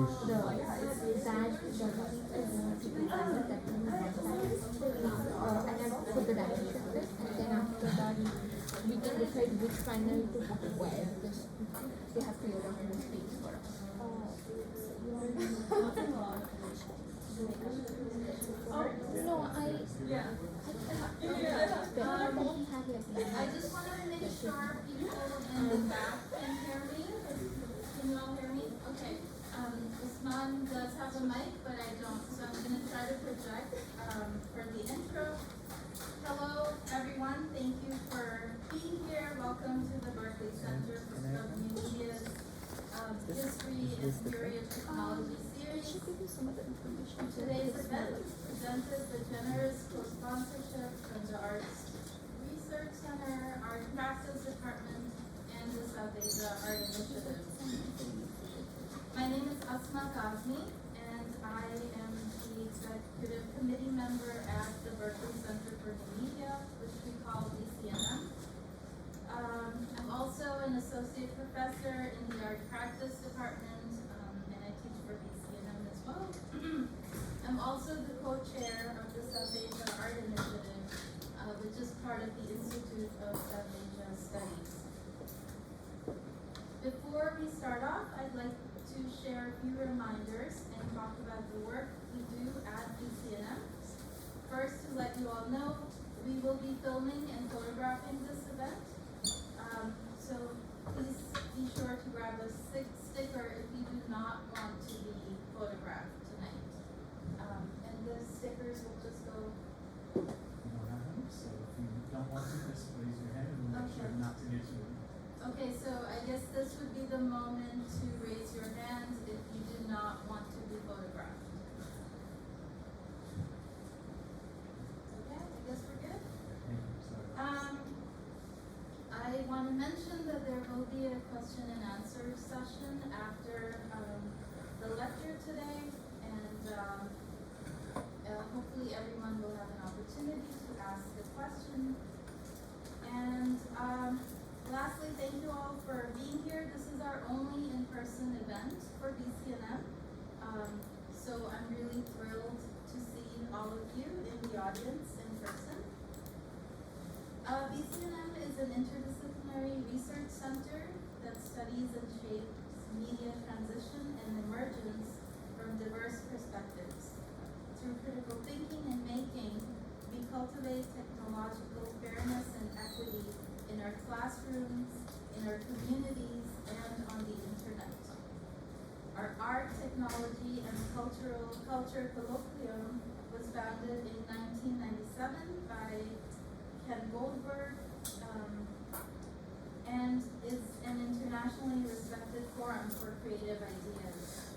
and then put the direction of it, and then after that, we can decide which final to put where, because they have cleared out the space for us. No, I just wanted to make sure people in the back can hear me. Can you all hear me? Okay. Usman does have a mic, but I don't, so I'm going to try to project for the intro. Hello, everyone. Thank you for being here. Welcome to the Berkeley Center of New Media's History and Theory of Technology series. Today's event presented the generous co-sponsorship from the Arts Research Center, Art Practice Department, and the South Asia Art Initiative. My name is Asma Kazmi, and I am the executive committee member at the Berkeley Center for New Media, which we call BCNM. I'm also an associate professor in the Art Practice Department, and I teach for BCNM as well. I'm also the co-chair of the South Asia Art Initiative, which is part of the Institute of South Asia Studies. Before we start off, I'd like to share a few reminders and talk about the work we do at BCNM. First, to let you all know, we will be filming and photographing this event. So please be sure to grab a sticker if you do not want to be photographed tonight. And the stickers will just go. You don't have them, so if you don't want to, just raise your hand and we'll make sure not to get you. Okay, so I guess this would be the moment to raise your hand if you do not want to be photographed. Okay, I guess we're good. I want to mention that there will be a question and answer session after the lecture today, and hopefully everyone will have an opportunity to ask a question. And lastly, thank you all for being here. This is our only in-person event for BCNM, so I'm really thrilled to see all of you in the audience in person. BCNM is an interdisciplinary research center that studies and shapes media transition and emergence from diverse perspectives. Through critical thinking and making, we cultivate technological fairness and equity in our classrooms, in our communities, and on the internet. Our art, technology, and culture colloquium was founded in 1997 by Ken Goldberg, and is an internationally respected forum for creative ideas.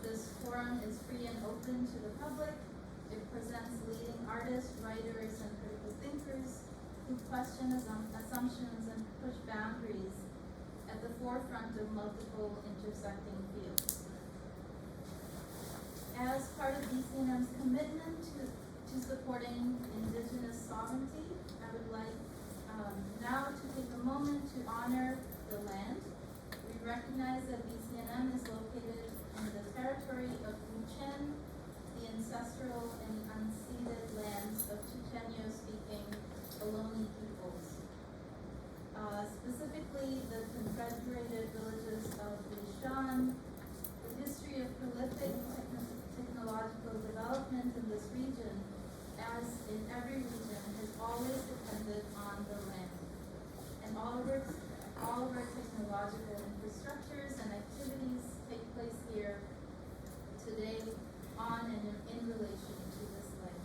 This forum is free and open to the public. It presents leading artists, writers, and critical thinkers who question assumptions and push boundaries at the forefront of multiple intersecting fields. As part of BCNM's commitment to supporting indigenous sovereignty, I would like now to take a moment to honor the land. We recognize that BCNM is located in the territory of Uchen, the ancestral and unceded lands of Chochenyo-speaking Ohlone peoples. Specifically, the confederated villages of Lishan. The history of prolific technological development in this region, as in every region, has always depended on the land. And all of our technological infrastructures and activities take place here today on and in relation to this land.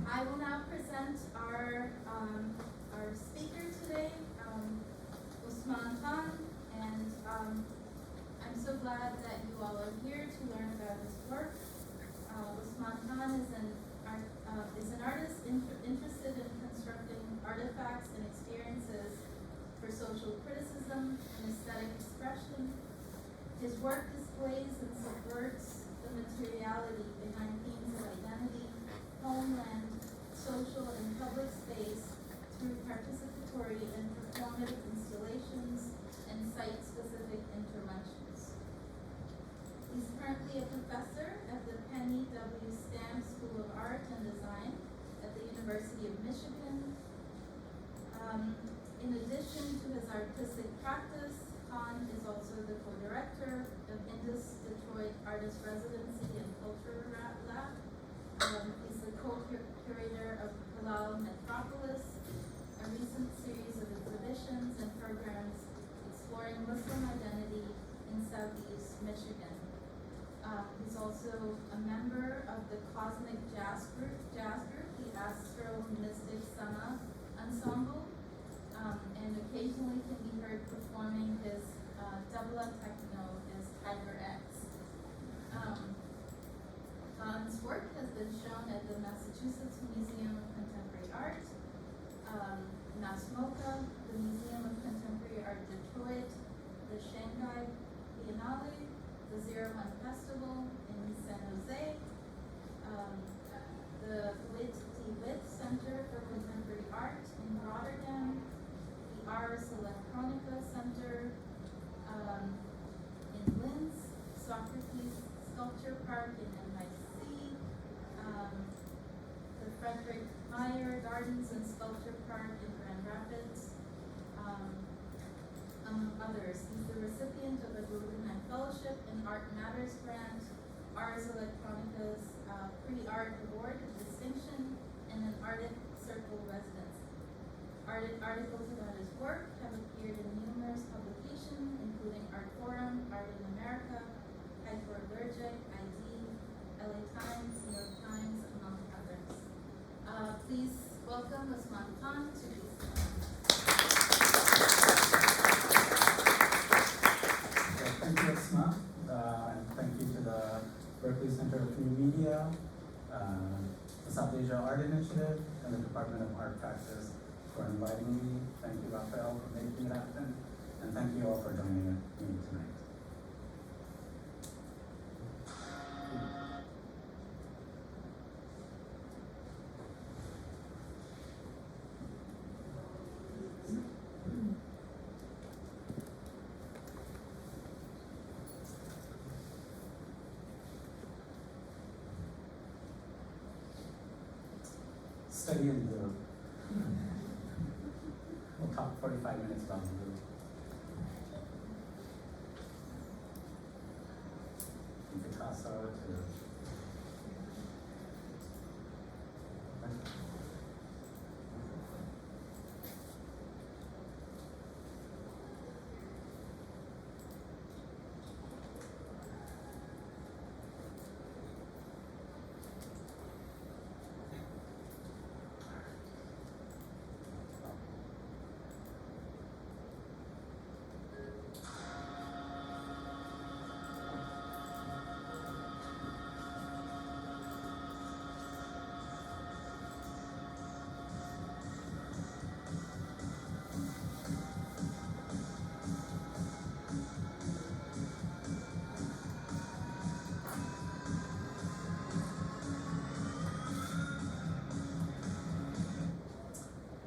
I will now present our speaker today, Usman Khan, and I'm so glad that you all are here to learn about his work. Usman Khan is an artist interested in constructing artifacts and experiences for social criticism and aesthetic expression. His work displays and subverts the materiality behind themes of identity, homeland, social and public space through participatory and performative installations and site-specific interventions. Michigan. In addition to his artistic practice, Khan is also the co-director of Indus Detroit Artist Residency and Culture Lab. He's the co-curator of Halal Metropolis, a recent series of exhibitions and programs exploring Muslim identity in Southeast Michigan. He's also a member of the cosmic jazz group, the Astro Mystic Sama Ensemble, and occasionally can be heard performing his double techno as Tiger X. Khan's work has been shown at the Massachusetts Museum of Contemporary Art, MassMoCA, the Museum of Contemporary Art Detroit, the Shanghai Biennale, the 01 Festival in San Jose, the Wit DeWitt Center for Contemporary Art in Rotterdam, the Ars Electronica Center in Linz, Socrates Sculpture Park in NYC, the Frederick Meyer Gardens and Sculpture Park in Grand Rapids, among others. He's the recipient of a Guggenheim Fellowship and Art Matters Grant, Ars Electronica's Pre-Art Award of Distinction, and an Arctic Circle residency. Articles about his work have appeared in numerous publications, including Art Forum, Art in America, Hyperallergic, ID, LA Times, New York Times, among others. Please welcome Usman Khan to his Thank you, Asma, and thank you to the Berkeley Center of New Media, the South Asia Art Initiative, and the Department of Art Practice for inviting me. Thank you, Raphael, for making it happen, and thank you all for joining me tonight. Study in blue. We'll talk 45 minutes about blue. From Picasso to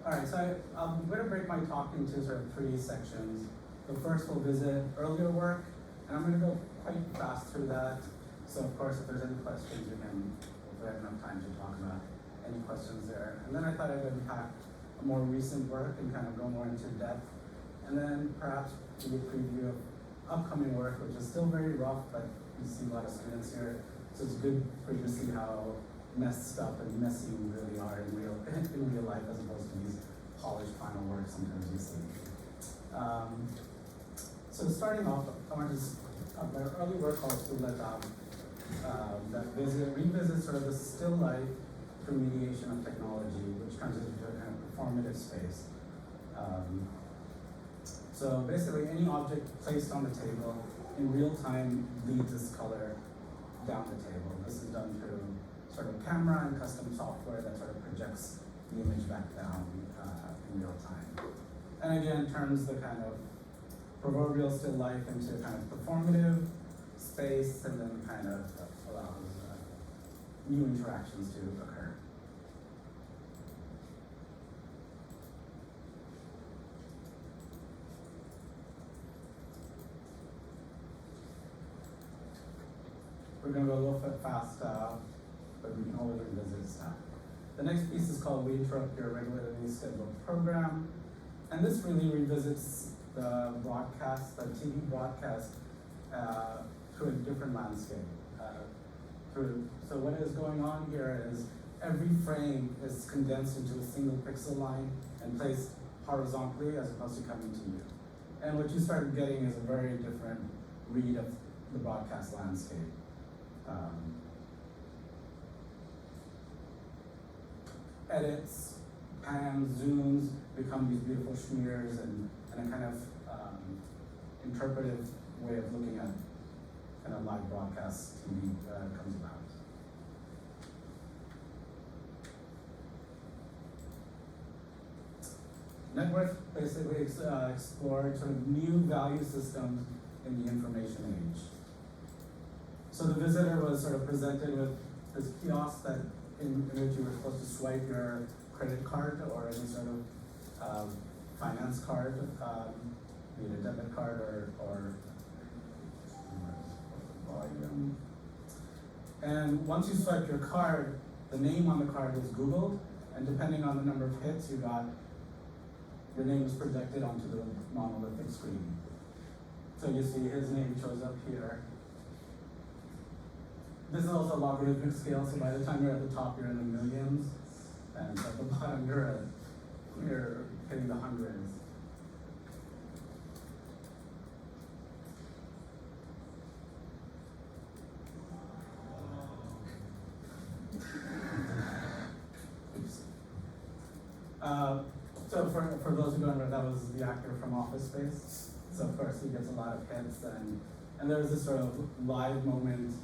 Alright, so I'm going to break my talk into sort of three sections. The first will visit earlier work, and I'm going to go quite fast through that. So of course, if there's any questions, we have enough time to talk about any questions there. And then I thought I'd unpack more recent work and kind of go more into depth. And then perhaps do a preview of upcoming work, which is still very rough, but you see a lot of students here. So it's good for you to see how messed up and messy we really are in real life, as opposed to these polished final works sometimes you see. So starting off, I want to talk about an early work called Ulatab that revisits sort of the still life through mediation of technology, which turns it into a kind of performative space. So basically, any object placed on the table in real time leads this color down the table. This is done through sort of camera and custom software that sort of projects the image back down in real time. And again, turns the kind of proverbial still life into a kind of performative space, and then kind of allows new interactions to occur. We're going to go a little bit fast, but we can always revisit stuff. The next piece is called We Interrupt Your Regularly Scheduled Program. And this really revisits the broadcast, the TV broadcast, through a different landscape. So what is going on here is every frame is condensed into a single pixel line and placed horizontally as opposed to coming to you. And what you started getting is a very different read of the broadcast landscape. Edits, pans, zooms become these beautiful schmears and a kind of interpretive way of looking at kind of live broadcast TV comes about. Network basically explored sort of new value systems in the information age. So the visitor was sort of presented with this kiosk that in which you were supposed to swipe your credit card or any sort of finance card, be it a debit card or volume. And once you swipe your card, the name on the card was Googled, and depending on the number of hits you got, your name was projected onto the monolithic screen. So you see his name shows up here. This is also a logarithmic scale, so by the time you're at the top, you're in the millions, and at the bottom, you're hitting the hundreds. So for those who don't know, that was the actor from Office Space. So of course he gets a lot of hits, and there's this sort of live moment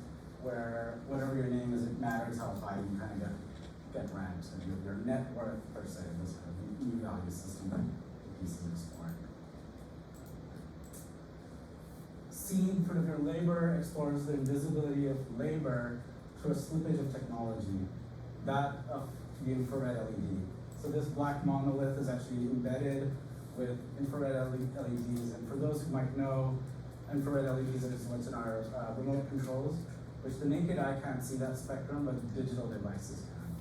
where whatever your name is, it matters how high you kind of get ranked, and your net worth per se, this kind of new value system that the piece is exploring. Scene for your labor explores the invisibility of labor through a slippage of technology, that of the infrared LED. So this black monolith is actually embedded with infrared LEDs, and for those who might know, infrared LEDs is what's in our remote controls, which the naked eye can't see that spectrum, but digital devices can.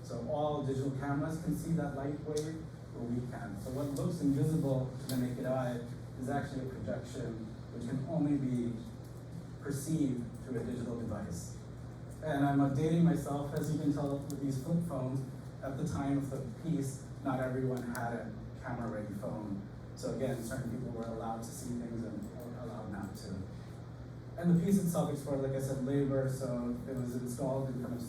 So all digital cameras can see that light wave, but we can. So what looks invisible to the naked eye is actually a projection which can only be perceived through a digital device. And I'm updating myself, as you can tell with these flip phones. At the time of the piece, not everyone had a camera-ready phone. So again, certain people were allowed to see things and allowed not to. And the piece itself explored, like I said, labor. So it was installed in kind of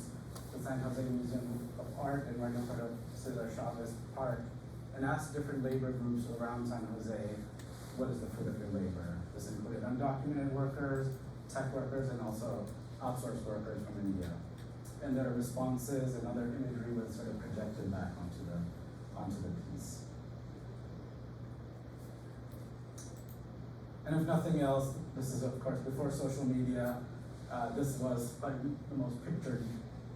the San Jose Museum of Art and right in front of Cesar Chavez Park, and asked different labor groups around San Jose, what is the fruit of your labor? This included undocumented workers, tech workers, and also outsourced workers from India. And their responses and other imagery was sort of projected back onto the piece. And if nothing else, this is of course before social media, this was probably the most pictured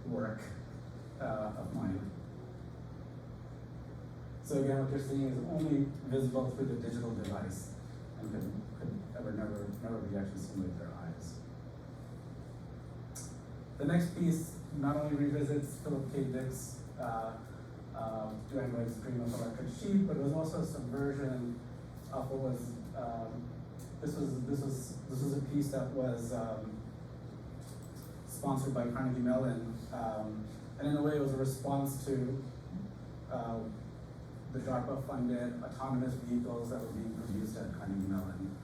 work of mine. So again, what you're seeing is only visible through the digital device and could never be actually seen with their eyes. The next piece not only revisits Philip K. Dick's Do Androids Dream of Electric Sheep, but it was also a subversion of what was this was a piece that was sponsored by Carnegie Mellon, and in a way it was a response to the DARPA-funded autonomous vehicles that were being produced at Carnegie Mellon.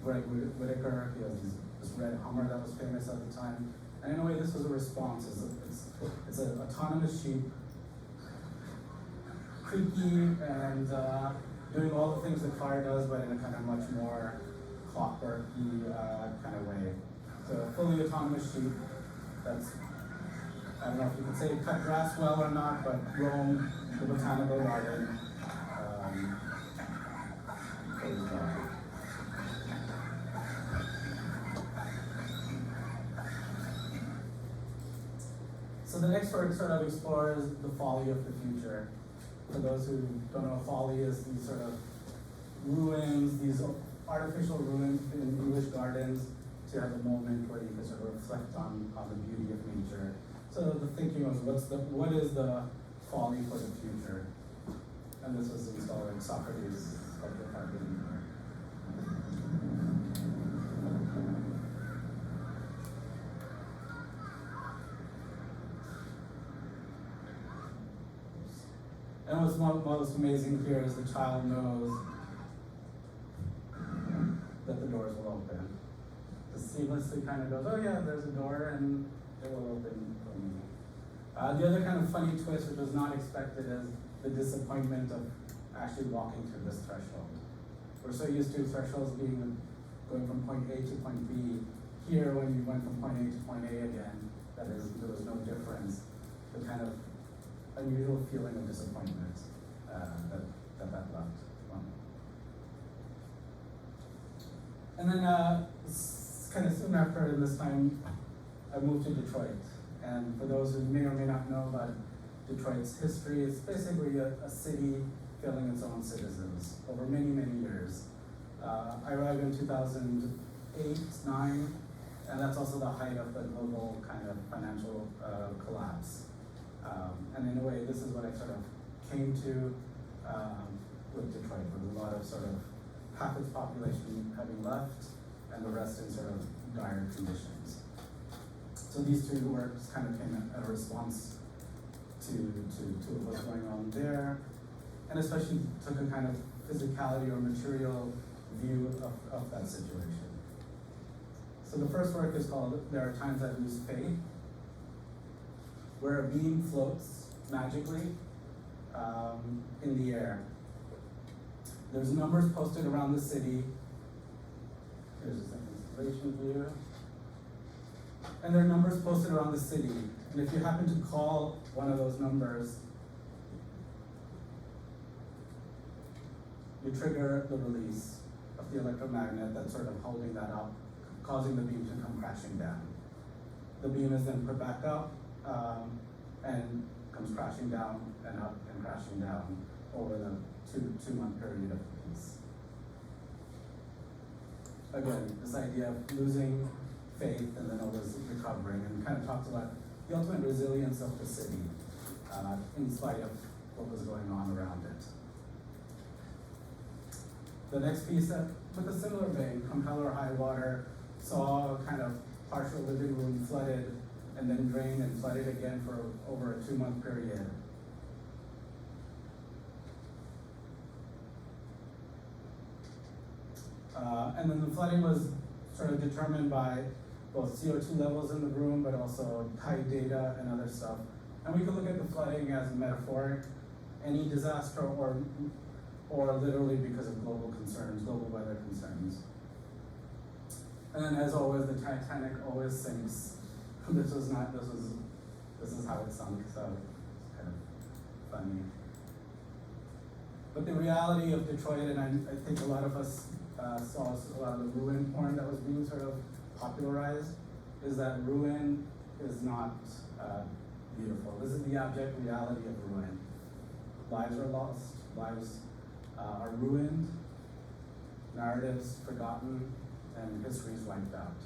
Greg Whitaker, he has this red Hummer that was famous at the time. And in a way, this was a response. It's an autonomous sheep, creaky and doing all the things the car does, but in a kind of much more clockworky kind of way. So a fully autonomous sheep that's, I don't know if you can say cut grass well or not, but roam the botanical garden. So the next work sort of explores the folly of the future. For those who don't know, folly is these sort of ruins, these artificial ruins in English gardens to have a moment where you can sort of reflect on the beauty of nature. So the thinking was, what is the folly for the future? And this was installing Socrates of the Caribbean. And what's most amazing here is the child knows that the doors will open. Just seamlessly kind of goes, oh yeah, there's a door and it will open for me. The other kind of funny twist, which was not expected, is the disappointment of actually walking through this threshold. We're so used to thresholds being going from point A to point B. Here, when you went from point A to point A again, there was no difference. The kind of unusual feeling of disappointment that left. And then kind of soon after this time, I moved to Detroit. And for those who may or may not know about Detroit's history, it's basically a city killing its own citizens over many, many years. I arrived in 2008, 9, and that's also the height of the global kind of financial collapse. And in a way, this is what I sort of came to with Detroit, with a lot of sort of half its population having left, and the rest in sort of dire conditions. So these two works kind of came a response to what was going on there, and especially took a kind of physicality or material view of that situation. So the first work is called There Are Times I Lose Faith, where a beam floats magically in the air. There's numbers posted around the city. Here's an installation view. And there are numbers posted around the city. And if you happen to call one of those numbers, you trigger the release of the electromagnet that's sort of holding that up, causing the beam to come crashing down. The beam is then put back up and comes crashing down and up and crashing down over the two-month period of the piece. Again, this idea of losing faith and then always recovering, and kind of talks about the ultimate resilience of the city in spite of what was going on around it. The next piece, with a similar vein, Come Hell or High Water, saw kind of partial living room flooded and then drained and flooded again for over a 2-month period. And then the flooding was sort of determined by both CO2 levels in the room, but also tide data and other stuff. And we could look at the flooding as metaphoric, any disaster, or literally because of global concerns, global weather concerns. And then, as always, the Titanic always sinks. This is how it sunk, so it's kind of funny. But the reality of Detroit, and I think a lot of us saw a lot of the ruin porn that was being sort of popularized, is that ruin is not beautiful. This is the abject reality of ruin. Lives are lost, lives are ruined, narratives forgotten, and history is wiped out.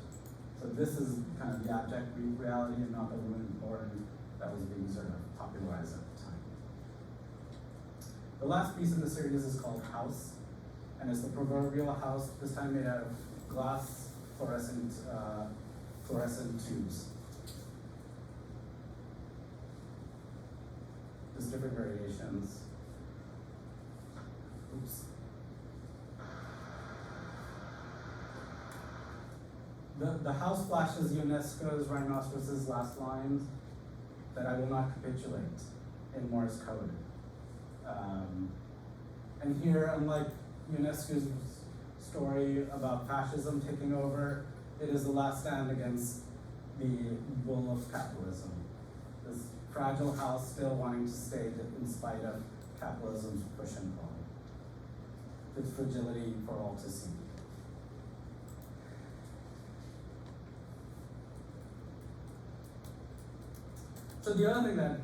So this is kind of the abject reality and not the ruin porn that was being sort of popularized at the time. The last piece in the series is called House, and it's the proverbial house, this time made out of glass fluorescent tubes. There's different variations. Oops. The house flashes UNESCO's Rhinoceros's last lines, that I will not capitulate, in Morse code. And here, unlike UNESCO's story about fascism taking over, it is the last stand against the bull of capitalism. This fragile house still wanting to stay in spite of capitalism's push and pull. Its fragility for all to see. So the other thing that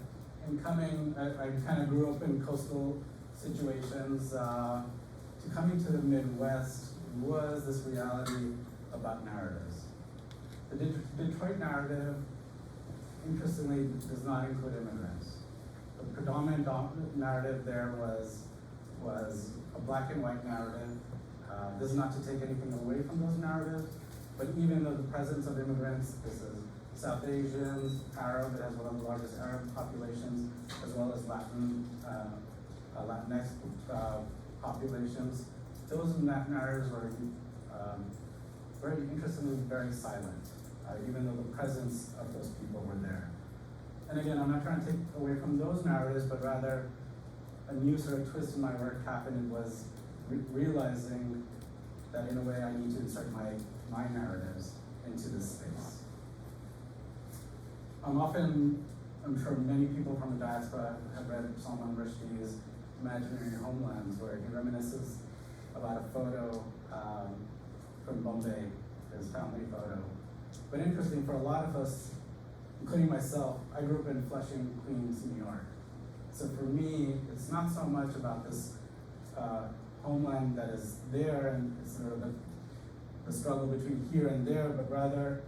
in coming, I kind of grew up in coastal situations, to coming to the Midwest was this reality about narratives. The Detroit narrative interestingly, does not include immigrants. The predominant narrative there was a black and white narrative. This is not to take anything away from those narratives, but even though the presence of immigrants, this is South Asians, Arab, it has one of the largest Arab populations, as well as Latinx populations. Those narratives were very interestingly very silent, even though the presence of those people were there. And again, I'm not trying to take away from those narratives, but rather a new sort of twist in my work happened and was realizing that in a way I need to insert my narratives into this space. I'm sure many people from the diaspora have read Salman Rushdie's Imaginary Homelands, where he reminisces about a photo from Bombay, his family photo. But interesting, for a lot of us, including myself, I grew up in Flushing, Queens, New York. So for me, it's not so much about this homeland that is there and it's sort of the struggle between here and there, but rather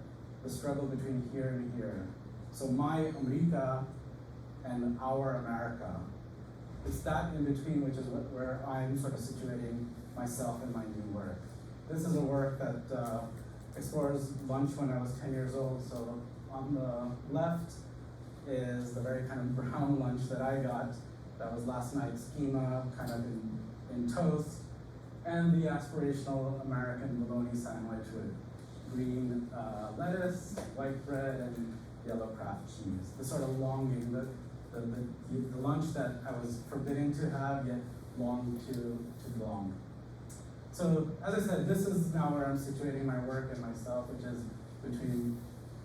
the struggle between here and here. So my America and our America, it's that in between which is where I'm sort of situating myself in my new work. This is a work that explores lunch when I was 10 years old. So on the left is the very kind of brown lunch that I got. That was last night's schema, kind of in toast, and the aspirational American bologna sandwich with green lettuce, white bread, and yellow Kraft cheese. The sort of longing, the lunch that I was forbidden to have, yet longed to belong. So, as I said, this is now where I'm situating my work and myself, which is between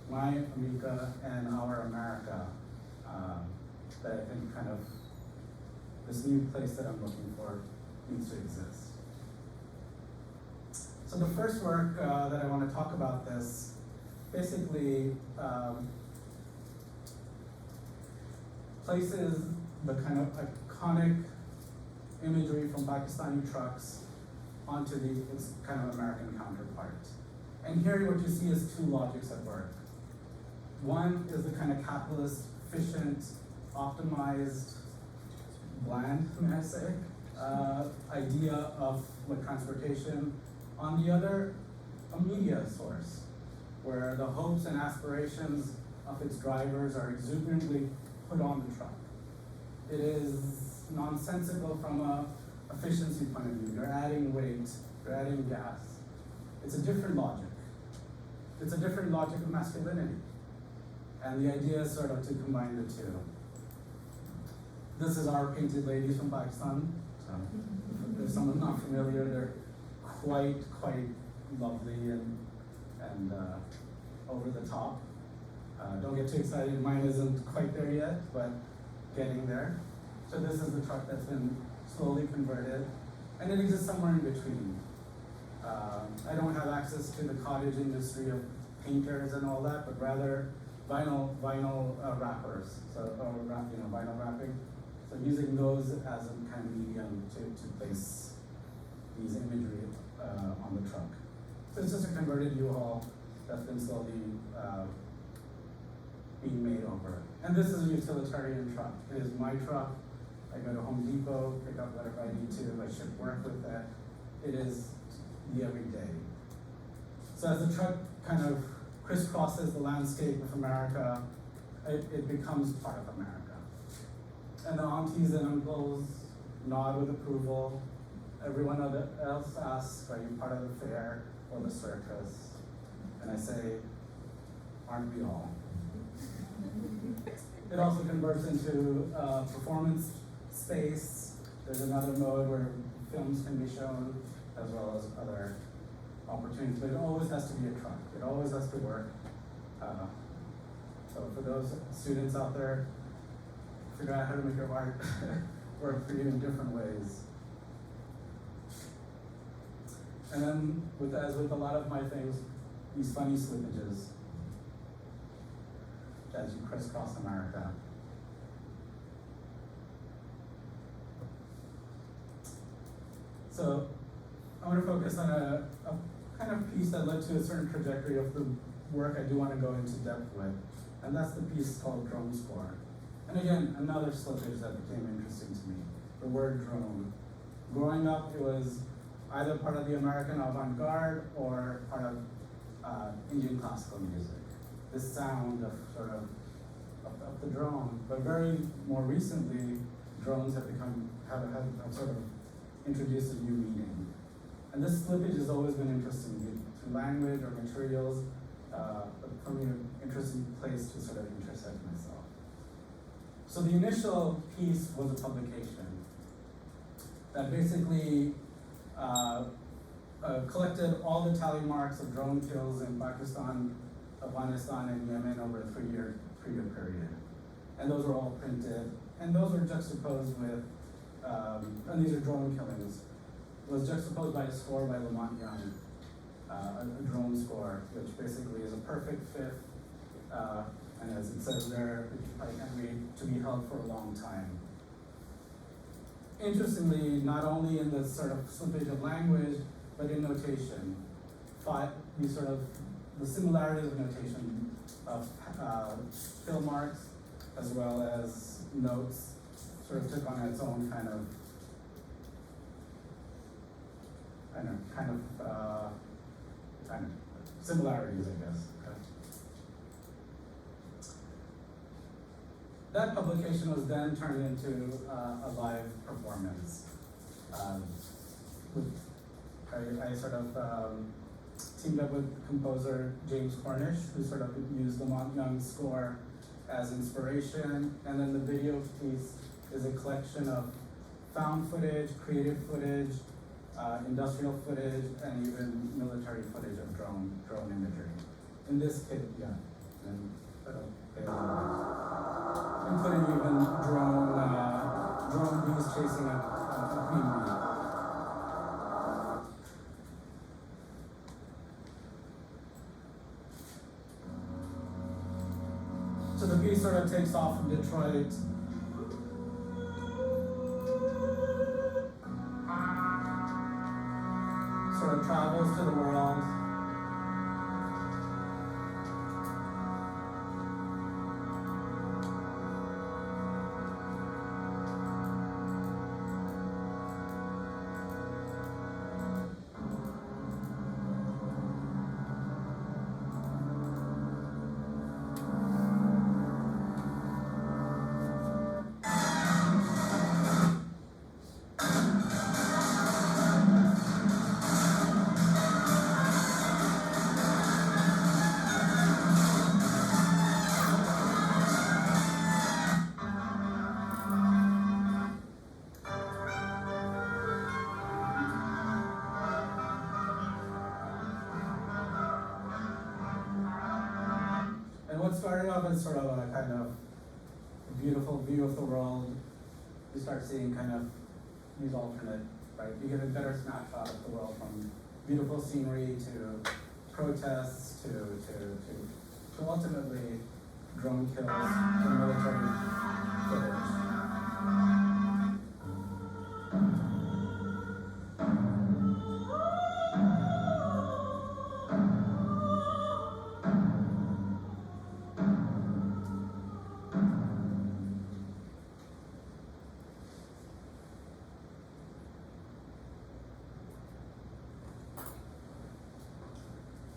my America and our America, that I think kind of this new place that I'm looking for needs to exist. So the first work that I want to talk about this, basically places the kind of iconic imagery from Pakistani trucks onto its kind of American counterpart. And here what you see is two logics at work. One is the kind of capitalist, efficient, optimized, bland, may I say, idea of transportation. On the other, a media source, where the hopes and aspirations of its drivers are exuberantly put on the truck. It is nonsensical from a efficiency point of view. You're adding weight, you're adding gas. It's a different logic. It's a different logic of masculinity. And the idea is sort of to combine the two. This is our painted ladies from Pakistan. So if someone's not familiar, they're quite lovely and over the top. Don't get too excited, mine isn't quite there yet, but getting there. So this is the truck that's been slowly converted, and it exists somewhere in between. I don't have access to the cottage industry of painters and all that, but rather vinyl wrappers, vinyl wrapping. So using those as a kind of medium to place these imagery on the truck. So it's just a converted U-Haul that's been slowly being made over. And this is a utilitarian truck. It is my truck. I go to Home Depot, pick up whatever I need to, I ship work with that. It is the everyday. So as the truck kind of crisscrosses the landscape of America, it becomes part of America. And the aunties and uncles nod with approval. Everyone else asks, are you part of the fair or the circus? And I say, aren't we all? It also converts into performance space. There's another mode where films can be shown, as well as other opportunities, but it always has to be a truck. It always has to work. So for those students out there, figure out how to make your art work for you in different ways. And then, as with a lot of my things, these funny slippages as you crisscross America. So I want to focus on a kind of piece that led to a certain trajectory of the work I do want to go into depth with. And that's the piece called Drone Score. And again, another slippage that became interesting to me, the word drone. Growing up, it was either part of the American avant-garde or part of Indian classical music. This sound of sort of the drone, but very more recently, drones have sort of introduced a new meaning. And this slippage has always been interesting, be it through language or materials, but for me, an interesting place to sort of intersect myself. So the initial piece was a publication that basically collected all the tally marks of drone kills in Pakistan, Afghanistan, and Yemen over a three-year period. And those were all printed, and those were juxtaposed with, and these are drone killings, was juxtaposed by a score by Lamont Young, a drone score, which basically is a perfect fifth, and as it says there, to be held for a long time. Interestingly, not only in the sort of slippage of language, but in notation, these sort of the similarities of notation of fill marks as well as notes sort of took on its own kind of similarities, I guess. Okay. That publication was then turned into a live performance. I sort of teamed up with composer James Cornish, who sort of used the Lamont Young score as inspiration, and then the video piece is a collection of found footage, creative footage, industrial footage, and even military footage of drone imagery. In this case, yeah, and including even drone bees chasing a queen bee. So the piece sort of takes off from Detroit. Sort of travels to the world. What started off as sort of a kind of beautiful view of the world, you start seeing kind of these alternate, right? You get a better snapshot of the world from beautiful scenery to protests to ultimately drone kills and military footage.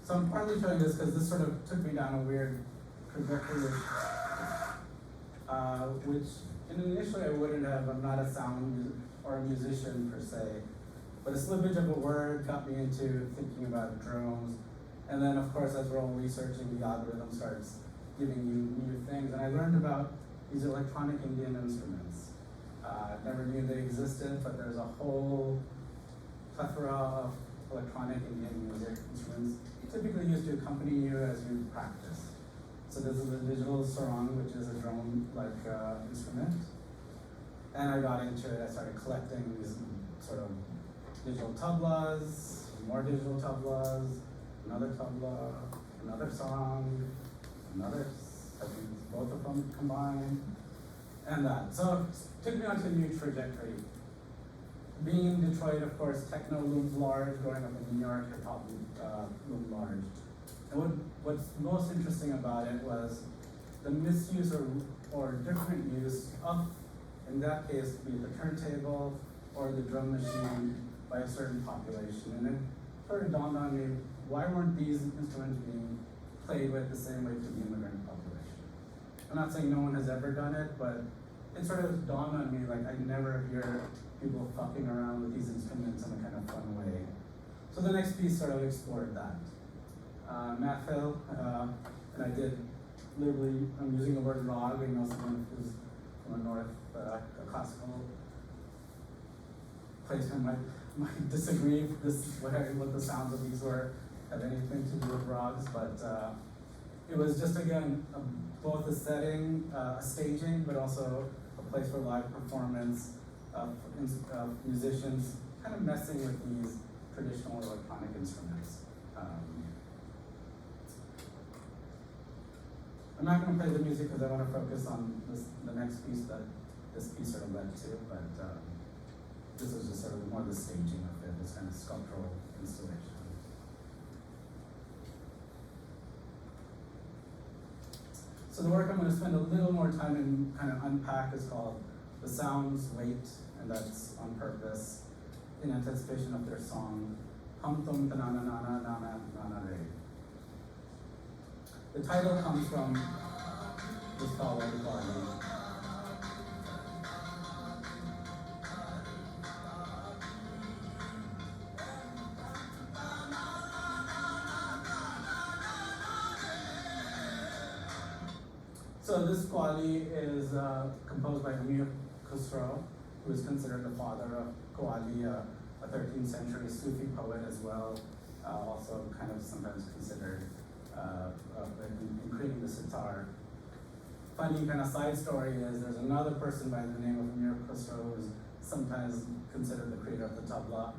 So I'm partly showing this because this sort of took me down a weird trajectory, which initially I wouldn't have. I'm not a sound or a musician per se, but a slippage of a word got me into thinking about drones. And then of course, as we're all researching, the algorithm starts giving you new things. And I learned about these electronic Indian instruments. Never knew they existed, but there's a whole plethora of electronic Indian music instruments typically used to accompany you as you practice. So this is a digital sarong, which is a drone-like instrument. And I got into it, I started collecting these sort of digital tablas, more digital tablas, another tabla, another sarong, another, both of them combined, and that. So it took me onto a new trajectory. Being in Detroit, of course, techno loomed large. Growing up in New York, hip hop loomed large. And what's most interesting about it was the misuse or different use of, in that case, be it the turntable or the drum machine by a certain population. And it sort of dawned on me, why weren't these instruments being played with the same way to the immigrant population? I'm not saying no one has ever done it, but it sort of dawned on me, like I never hear people fucking around with these instruments in a kind of fun way. So the next piece sort of explored that. Matt Phil, and I did literally, I'm using the word rag, you know, someone who's from a north, a classical placement might disagree if this is what the sounds of these were, have anything to do with rags, but it was just again, both a setting, a staging, but also a place for live performance of musicians kind of messing with these traditional electronic instruments. I'm not going to play the music because I want to focus on the next piece that this piece sort of led to, but this was just sort of more the staging of it, this kind of sculptural installation. So the work I'm going to spend a little more time and kind of unpack is called The Sounds Wait, and that's on purpose in anticipation of their song, Hum Tum Tanana Nana Nana Nana Re. The title comes from this fellow, Barney. So this qawwali is composed by Amir Khusro, who is considered the father of qawwali, a 13th century Sufi poet as well, also kind of sometimes considered in creating the sitar. Funny kind of side story is there's another person by the name of Amir Khusro who's sometimes considered the creator of the tabla.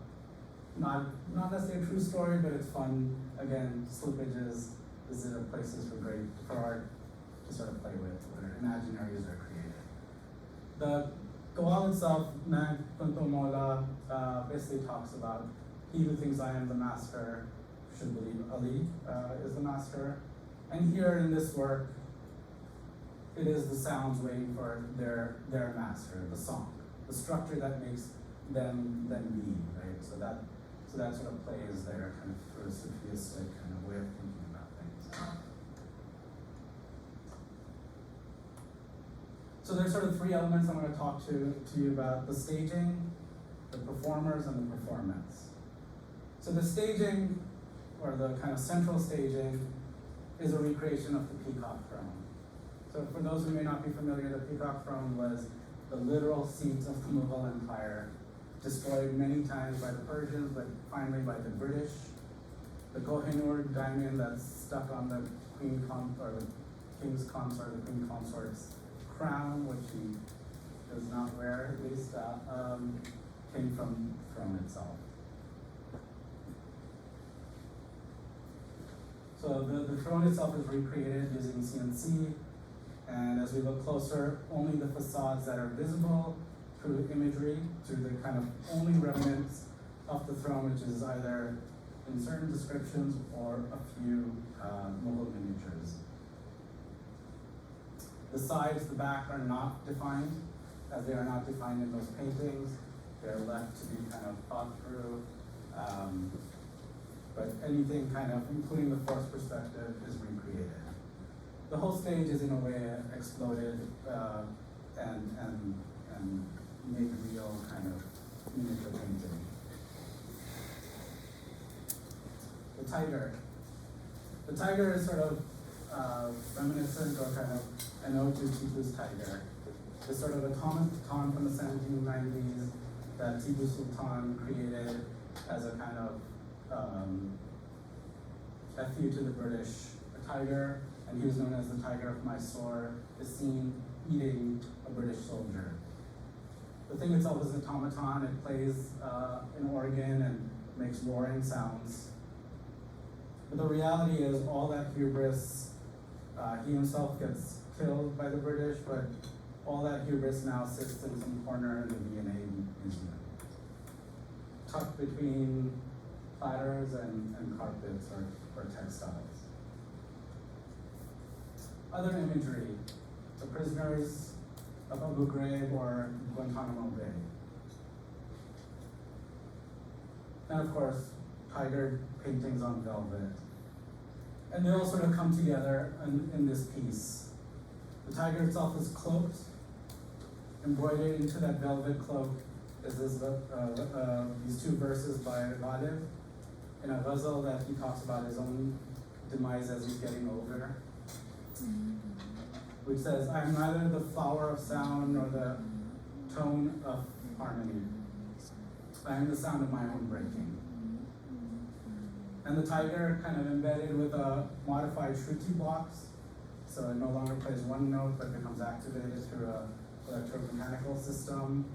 Not necessarily a true story, but it's fun. Again, slippages, visited places for art to sort of play with, where imaginaries are created. The Qawwal itself, Mag Kuntu Mola, basically talks about he who thinks I am the master should believe Ali is the master. And here in this work, it is the sounds waiting for their master, the song, the structure that makes them be, right? So that sort of plays their kind of Sufistic kind of way of thinking about things. So there's sort of three elements I'm going to talk to you about: the staging, the performers, and the performance. So the staging, or the kind of central staging, is a recreation of the peacock throne. So for those who may not be familiar, the peacock throne was the literal seat of the Mughal Empire, destroyed many times by the Persians, but finally by the British. The Kohinoor diamond that's stuck on the king's consort, the queen consort's crown, which he does not wear, at least, came from the throne itself. So the throne itself is recreated using CNC, and as we look closer, only the facades that are visible through imagery, through the kind of only remnants of the throne, which is either in certain descriptions or a few Mughal miniatures. The sides, the back are not defined, as they are not defined in those paintings. They're left to be kind of thought through. But anything kind of, including the forced perspective, is recreated. The whole stage is in a way exploded and made real kind of miniature painting. The tiger. The tiger is sort of reminiscent or kind of an ode to Tipu's tiger. It's sort of a automaton from the 1790s that Tipu Sultan created as a kind of FU to the British. A tiger, and he was known as the Tiger of Mysore, is seen eating a British soldier. The thing itself is an automaton. It plays an organ and makes roaring sounds. But the reality is all that hubris, he himself gets killed by the British, but all that hubris now sits in some corner in the V&A Museum, tucked between platters and carpets or textiles. other imagery, the prisoners of Abu Ghraib or Guantanamo Bay. And of course, tiger paintings on velvet. And they all sort of come together in this piece. The tiger itself is cloaked. Embroidered into that velvet cloak is these two verses by Ghalib in a ghazal that he talks about his own demise as he's getting older, which says, I am neither the flower of sound nor the tone of harmony. I am the sound of my own breaking. And the tiger kind of embedded with a modified Shruti box, so it no longer plays one note, but becomes activated through a electromechanical system.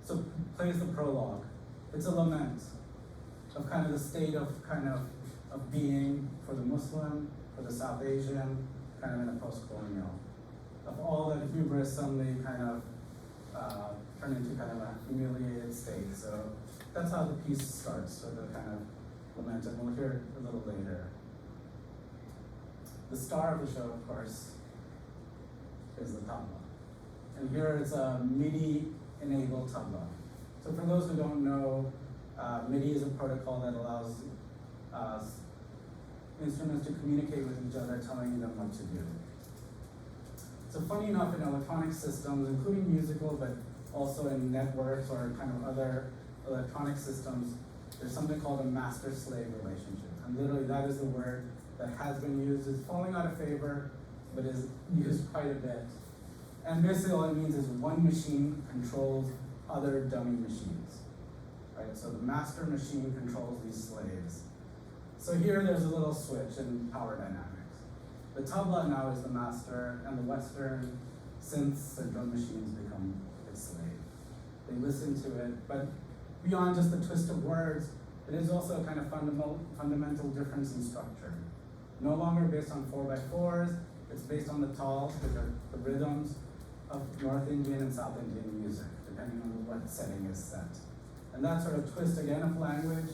So plays the prologue. It's a lament of kind of the state of being for the Muslim, for the South Asian, kind of in a post-colonial, of all that hubris suddenly kind of turned into kind of a humiliated state. So that's how the piece starts, with a kind of lament, and we'll hear it a little later. The star of the show, of course, is the tabla. And here it's a MIDI-enabled tabla. So for those who don't know, MIDI is a protocol that allows instruments to communicate with each other, telling them what to do. So funny enough, in electronic systems, including musical, but also in networks or kind of other electronic systems, there's something called a master-slave relationship. And literally that is the word that has been used. It's falling out of favor, but is used quite a bit. And basically all it means is one machine controls other dummy machines, right? So the master machine controls these slaves. So here there's a little switch in power dynamics. The tabla now is the master, and the Western synths and drum machines become its slave. They listen to it, but beyond just the twist of words, it is also a kind of fundamental difference in structure. No longer based on 4x4s, it's based on the tals, which are the rhythms of North Indian and South Indian music, depending on what setting is set. And that sort of twist again of language,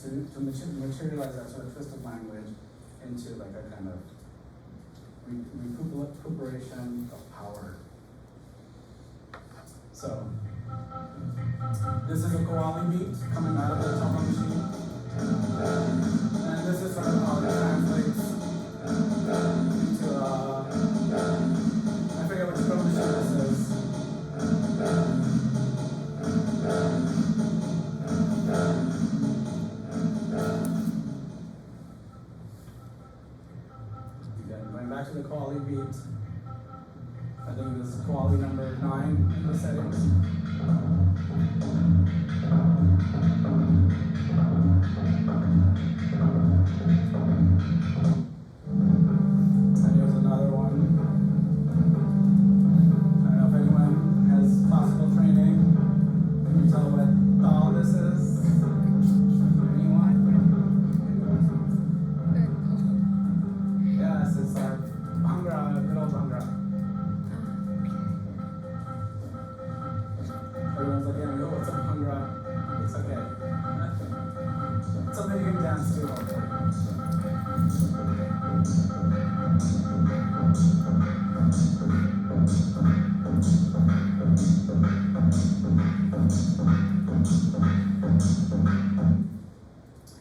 to materialize that sort of twist of language into like a kind of recuperation of power. So, this is a Qawwali beat coming out of the tabla machine. And this is sort of how it translates into, I forget which drum machine this is. Again, going back to the Qawwali beat. I think this is Qawwali number 9 in the settings. And here's another one. I don't know if anyone has classical training. Can you tell what tal this is? Anyone? Yes, it's our Bhangra, good old Bhangra. Everyone's like, yeah, oh, it's a Bhangra. It's okay. It's something you can dance to, hopefully.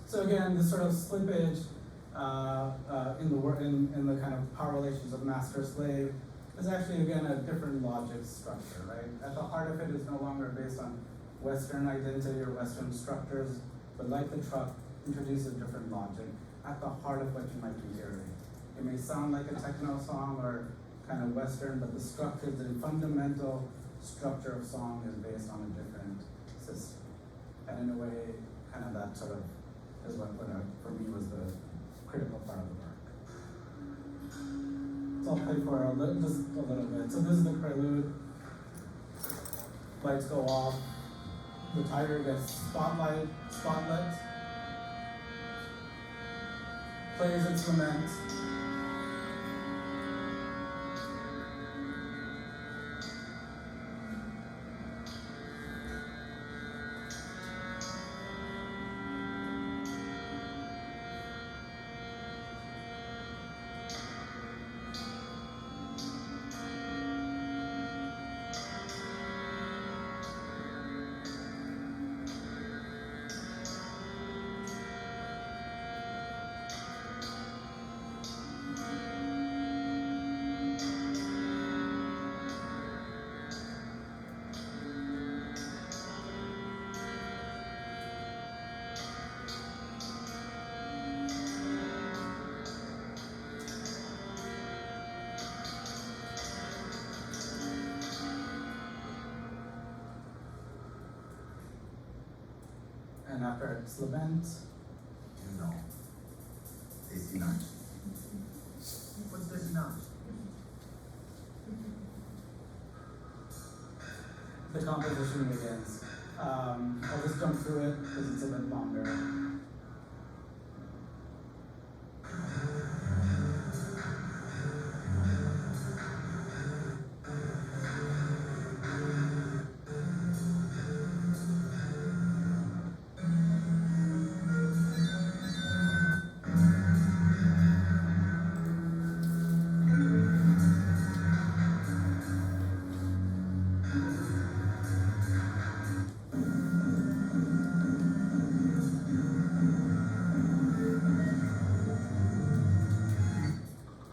So again, this sort of slippage in the kind of power relations of master-slave is actually, again, a different logic structure, right? At the heart of it is no longer based on Western identity or Western structures, but like the truck, introduces different logic at the heart of what you might be hearing. It may sound like a techno song or kind of Western, but the structure, the fundamental structure of song is based on a different system. And in a way, kind of that sort of is what for me was the critical part of the work. So I'll play for just a little bit. So this is the prelude. Lights go off. The tiger gets spotlit. Plays its lament. after Slavent. No. Desinage. What's desinage? The composition begins. I'll just jump through it because it's a bit longer.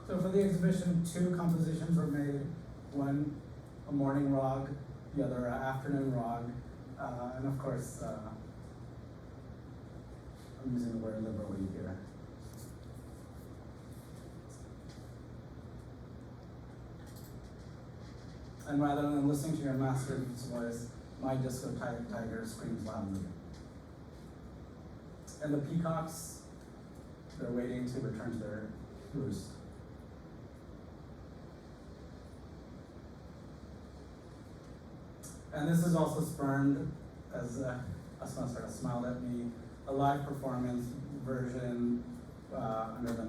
So for the exhibition, 2 compositions were made. One, a morning rog, the other, an afternoon rog, and of course, I'm using the word liberally here. And rather than listening to your master's voice, my disco tiger screams loudly. And the peacocks, they're waiting to return to their roost. And this is also spurned, as Asma sort of smiled at me, a live performance version under the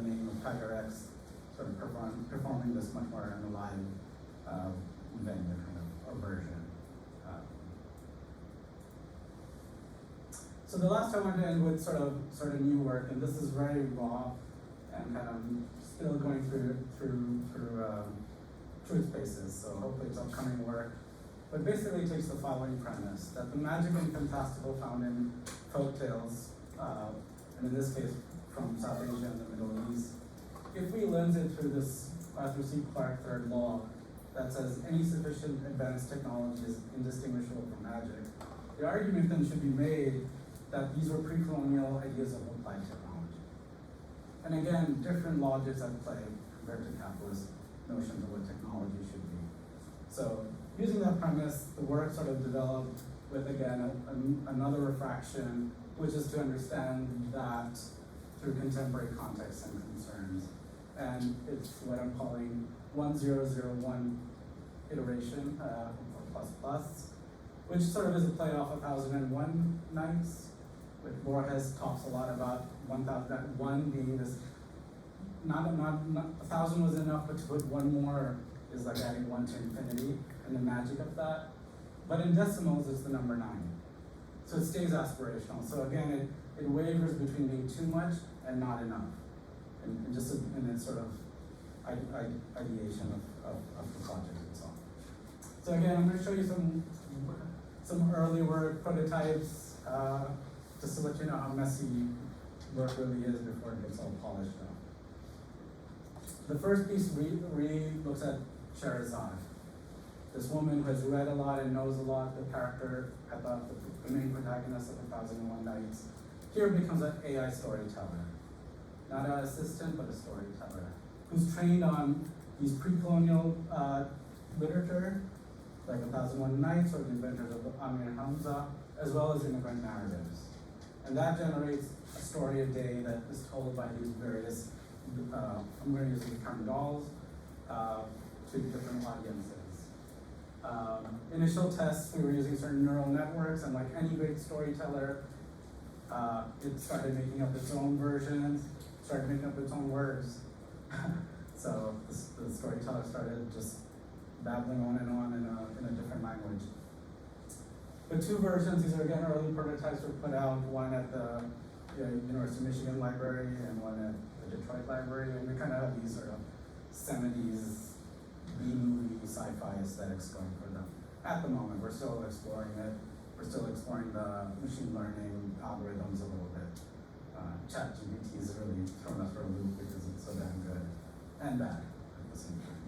name of Tiger X, sort of performing this much more in a live venue kind of a version. So the last I want to end with sort of new work, and this is very raw and kind of still going through its paces. So hopefully it's upcoming work. But basically it takes the following premise, that the magic and fantastical found in folk tales, and in this case from South Asia and the Middle East, if we lens it through this Arthur C. Clarke third law that says any sufficient advanced technology is indistinguishable from magic, the argument then should be made that these were pre-colonial ideas of applied technology. And again, different logics at play compared to capitalist notions of what technology should be. So using that premise, the work sort of developed with, again, another refraction, which is to understand that through contemporary contexts and concerns. And it's what I'm calling 1001 iteration, or plus plus, which sort of is a play off of 1001 Nights, which Borges talks a lot about 1000, that one being this, not 1,000 was enough, but to put one more is like adding 1 to infinity, and the magic of that. But in decimals, it's the number 9. So it stays aspirational. So again, it wavers between being too much and not enough. And just in its sort of ideation of the project itself. So again, I'm going to show you some early work prototypes, just to let you know how messy work really is before it gets all polished up. The first piece looks at Sherazade, this woman who has read a lot and knows a lot, the character, the main protagonist of 1001 Nights, here becomes an AI storyteller. Not an assistant, but a storyteller, who's trained on these pre-colonial literature, like 1001 Nights or the Adventures of Amir Hamza, as well as immigrant narratives. And that generates a story a day that is told by these various, I'm going to use the term dolls, to different audiences. Initial tests, we were using certain neural networks, and like any great storyteller, it started making up its own versions, started making up its own words. So the storyteller started just babbling on in a different language. The 2 versions, these are again early prototypes, were put out, one at the University of Michigan Library and one at the Detroit Library, and we kind of have these sort of 70s B-movie sci-fi aesthetics going for them. At the moment, we're still exploring it. We're still exploring the machine learning algorithms a little bit. ChatGPT has really thrown us for a loop because it's so damn good and bad at the same time.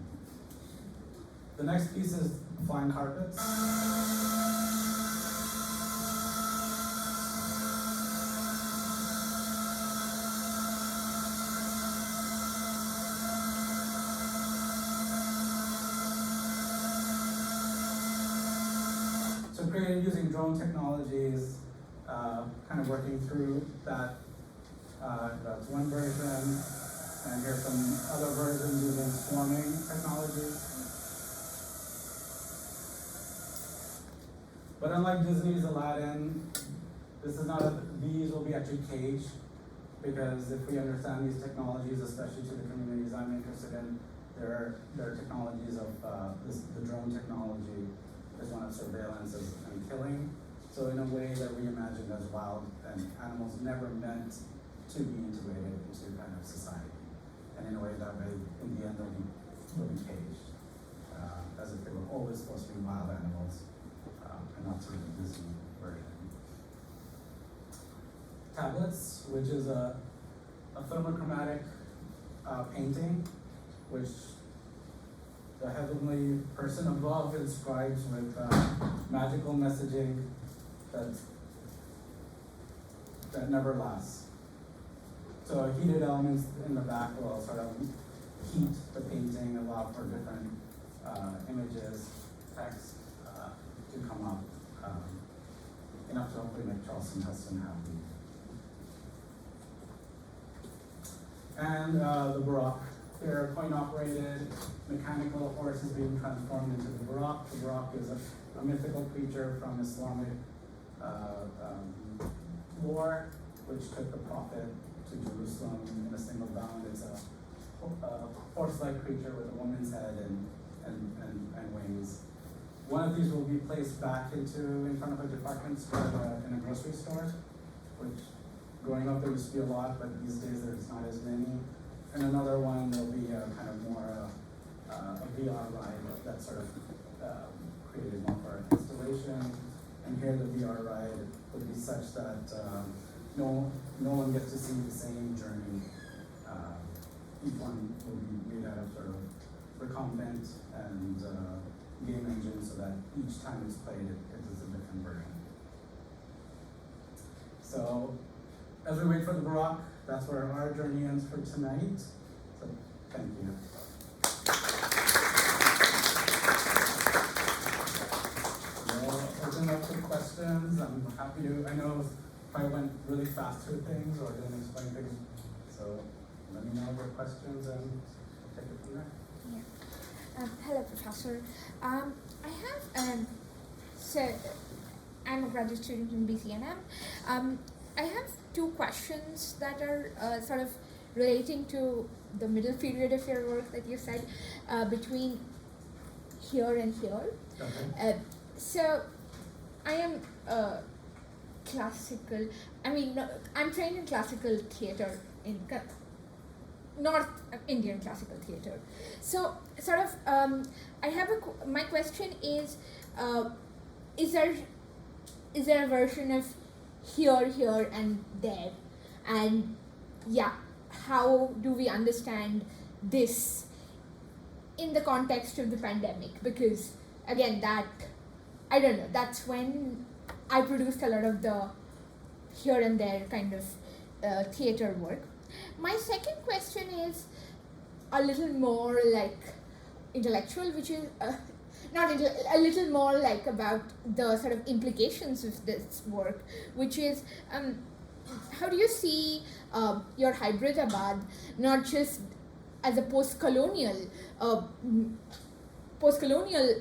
The next piece is Flying Carpets. So created using drone technologies kind of working through that. That's one version, and here's some other versions using swarming technologies. But unlike Disney's Aladdin, this is not these will be actually caged, because if we understand these technologies, especially to the communities I'm interested in, there are technologies of the drone technology is one of surveillance and killing. So in a way they're reimagined as wild, and animals never meant to be integrated into kind of society. And in a way that way, in the end, they'll be caged, as if they were always supposed to be wild animals, and not sort of the Disney version. Tablets, which is a thermochromatic painting, which the heavenly person above inscribes with magical messaging that never lasts. So heated elements in the back will sort of heat the painting, allow for different images, text to come up, enough to hopefully make Charleston Heston happy. And the Baroque. Here, coin-operated mechanical horses being transformed into the Baroque. The Baroque is a mythical creature from Islamic lore, which took the Prophet to Jerusalem in a single bound. It's a horse-like creature with a woman's head and wings. One of these will be placed back in front of a department store in a grocery store, which growing up there used to be a lot, but these days there's not as many. And another one will be kind of more a VR ride that sort of created more for installation. And here the VR ride would be such that no one gets to see the same journey. Each one will be made out of sort of recombinant and game engine, so that each time it's played, it is a different version. So as we wait for the Baroque, that's where our journey ends for tonight. So thank you. We'll open up to questions. I'm happy to, I know I went really fast through things or didn't explain things, so let me know your questions and we'll take it from there. Yeah. Hello, Professor. I have, so I'm a graduate student in BCNM. I have two questions that are sort of relating to the middle period of your work that you said, between here and here. Okay. So I am classical, I'm trained in classical theater in North Indian classical theater. So sort of, I have my question is there a version of here, and there? And yeah, how do we understand this in the context of the pandemic? Because again, I don't know, that's when I produced a lot of the here and there kind of theater work. My second question is a little more like intellectual, which is a little more like about the sort of implications of this work, which is how do you see your Hyderabad not just as a post-colonial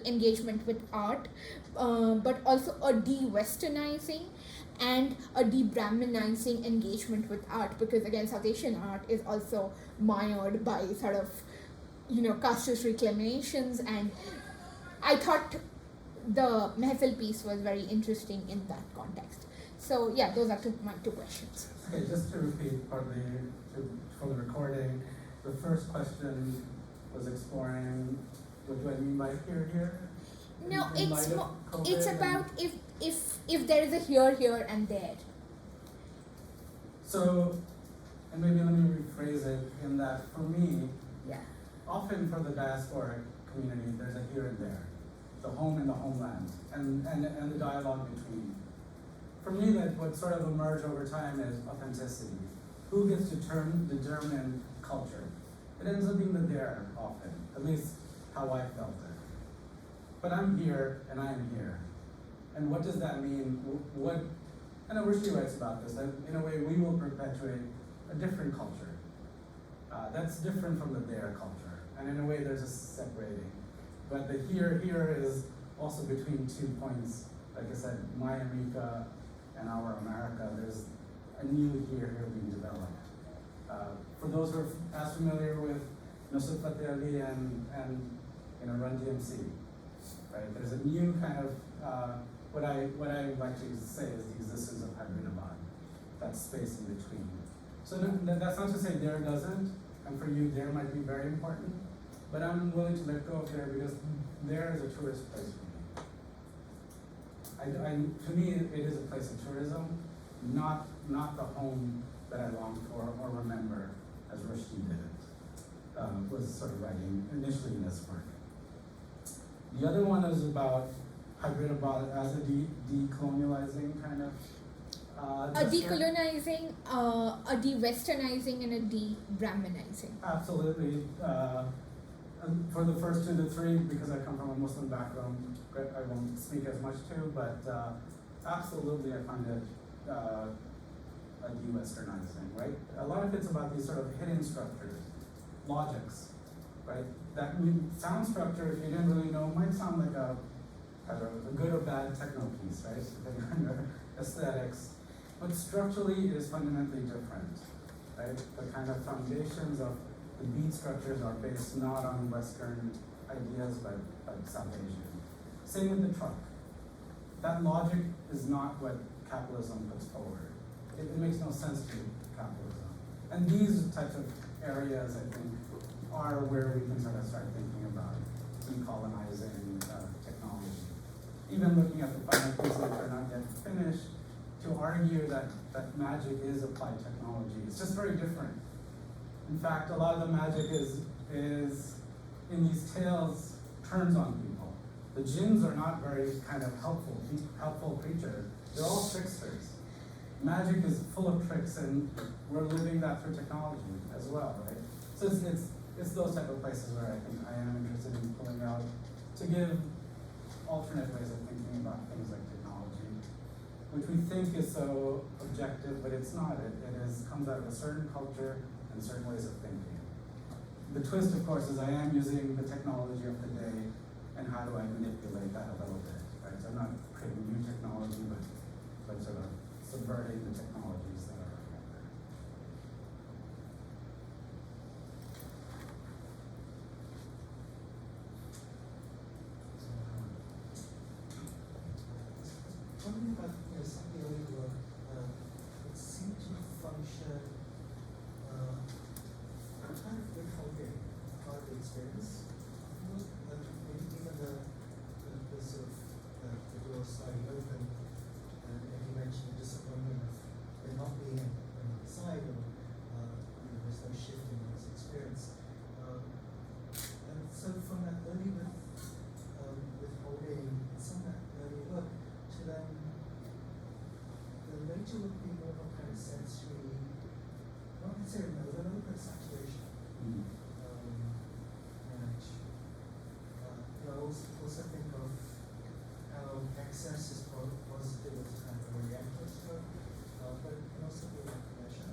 engagement with art, but also a de-westernizing and a de-Brahminizing engagement with art, because again, South Asian art is also mired by sort of, casteist reclamations, and I thought the Mehfil piece was very interesting in that context. So yeah, those are my two questions. Okay, just to repeat for the recording, the first question was exploring what do I mean by here? No, in light of COVID it's about if there is a here and there. So, and maybe let me rephrase it in that for me, Yeah. often for the diasporic community, there's a here and there, the home and the homeland, and the dialogue between. For me, that what sort of emerged over time is authenticity. Who gets to determine culture? It ends up being the there often, at least how I felt it. But I'm here and I am here. And what does that mean? And Rushdie writes about this, that in a way we will perpetuate a different culture. That's different from the their culture. And in a way there's a separating. But the here is also between 2 points. Like I said, my America and our America, there's a new here being developed. For those who are as familiar with Nusrat Fateh Ali and Run DMC, right? There's a new kind of what I like to say is the existence of Hyderabad, that space in between. So that's not to say there doesn't, and for you there might be very important, but I'm willing to let go of there because there is a tourist place for me. To me, it is a place of tourism, not the home that I long for or remember, as Rushdie did it, was sort of writing initially in this work. The other one is about Hyderabad as a decolonializing kind of. A decolonizing, a de-westernizing, and a de-Brahminizing. Absolutely. And for the first 2 to 3, because I come from a Muslim background, I won't speak as much to, but absolutely I find it a de-westernizing, right? A lot of it's about these sort of hidden structures, logics, right? That sound structure, if you didn't really know, might sound like a good or bad techno piece, right? Depending on your aesthetics. But structurally it is fundamentally different, right? The kind of foundations of the beat structures are based not on Western ideas, but South Asian. Same with the truck. That logic is not what capitalism puts forward. It makes no sense to capitalism. And these types of areas, I think, are where we can sort of start thinking about decolonizing technology. Even looking at the final pieces that are not yet finished, to argue that magic is applied technology, it's just very different. In fact, a lot of the magic is in these tales turns on people. The jinns are not very kind of helpful creatures. They're all tricksters. Magic is full of tricks, and we're living that through technology as well, right? So it's those type of places where I think I am interested in pulling out to give alternate ways of thinking about things like technology, which we think is so objective, but it's not. It comes out of a certain culture and certain ways of thinking. The twist, of course, is I am using the technology of the day, and how do I manipulate that a little bit, right? So I'm not creating new technology, but sort of subverting the technologies that are out there. Talking about some of the early work, it seemed to function kind of withholding part of the experience. Maybe even the sort of the door sliding open, and you mentioned the disappointment of there not being another side, or there's no shift in one's experience. And so from that early withholding, some of that early work, to then the later would be more of a kind of sensory, not necessarily an overload, but saturation. And I also think of how excess is positive as kind of a reactor stroke, but it can also be like pleasure.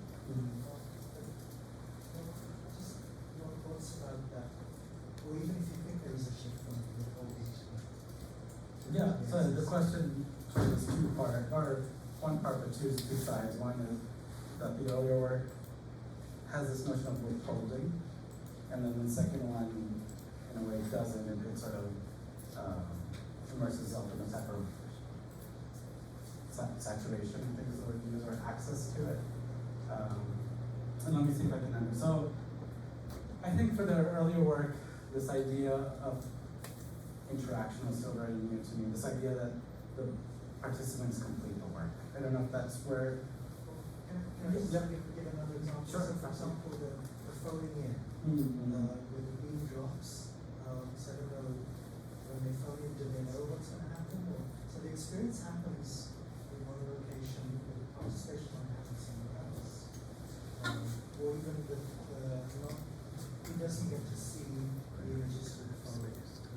Just your thoughts about that, or even if you think there is a shift from the whole Yeah, so the question is two-part, or one part, but two sides. One is that the earlier work has this notion of withholding, and then the second one, in a way, doesn't. It sort of immerses itself in a type of saturation, I think is the word you use, or access to it. And let me see if I can understand. So, I think for the earlier work, this idea of interaction was still very new to me. This idea that the participants complete the work. I don't know if that's where. Can I just give another example? Sure. So for example, the phoning in, with the beam drops, so I don't know, when they phone in, do they know what's going to happen? So the experience happens in one location, but the participation might happen somewhere else. Or even he doesn't get to see the images with the phone.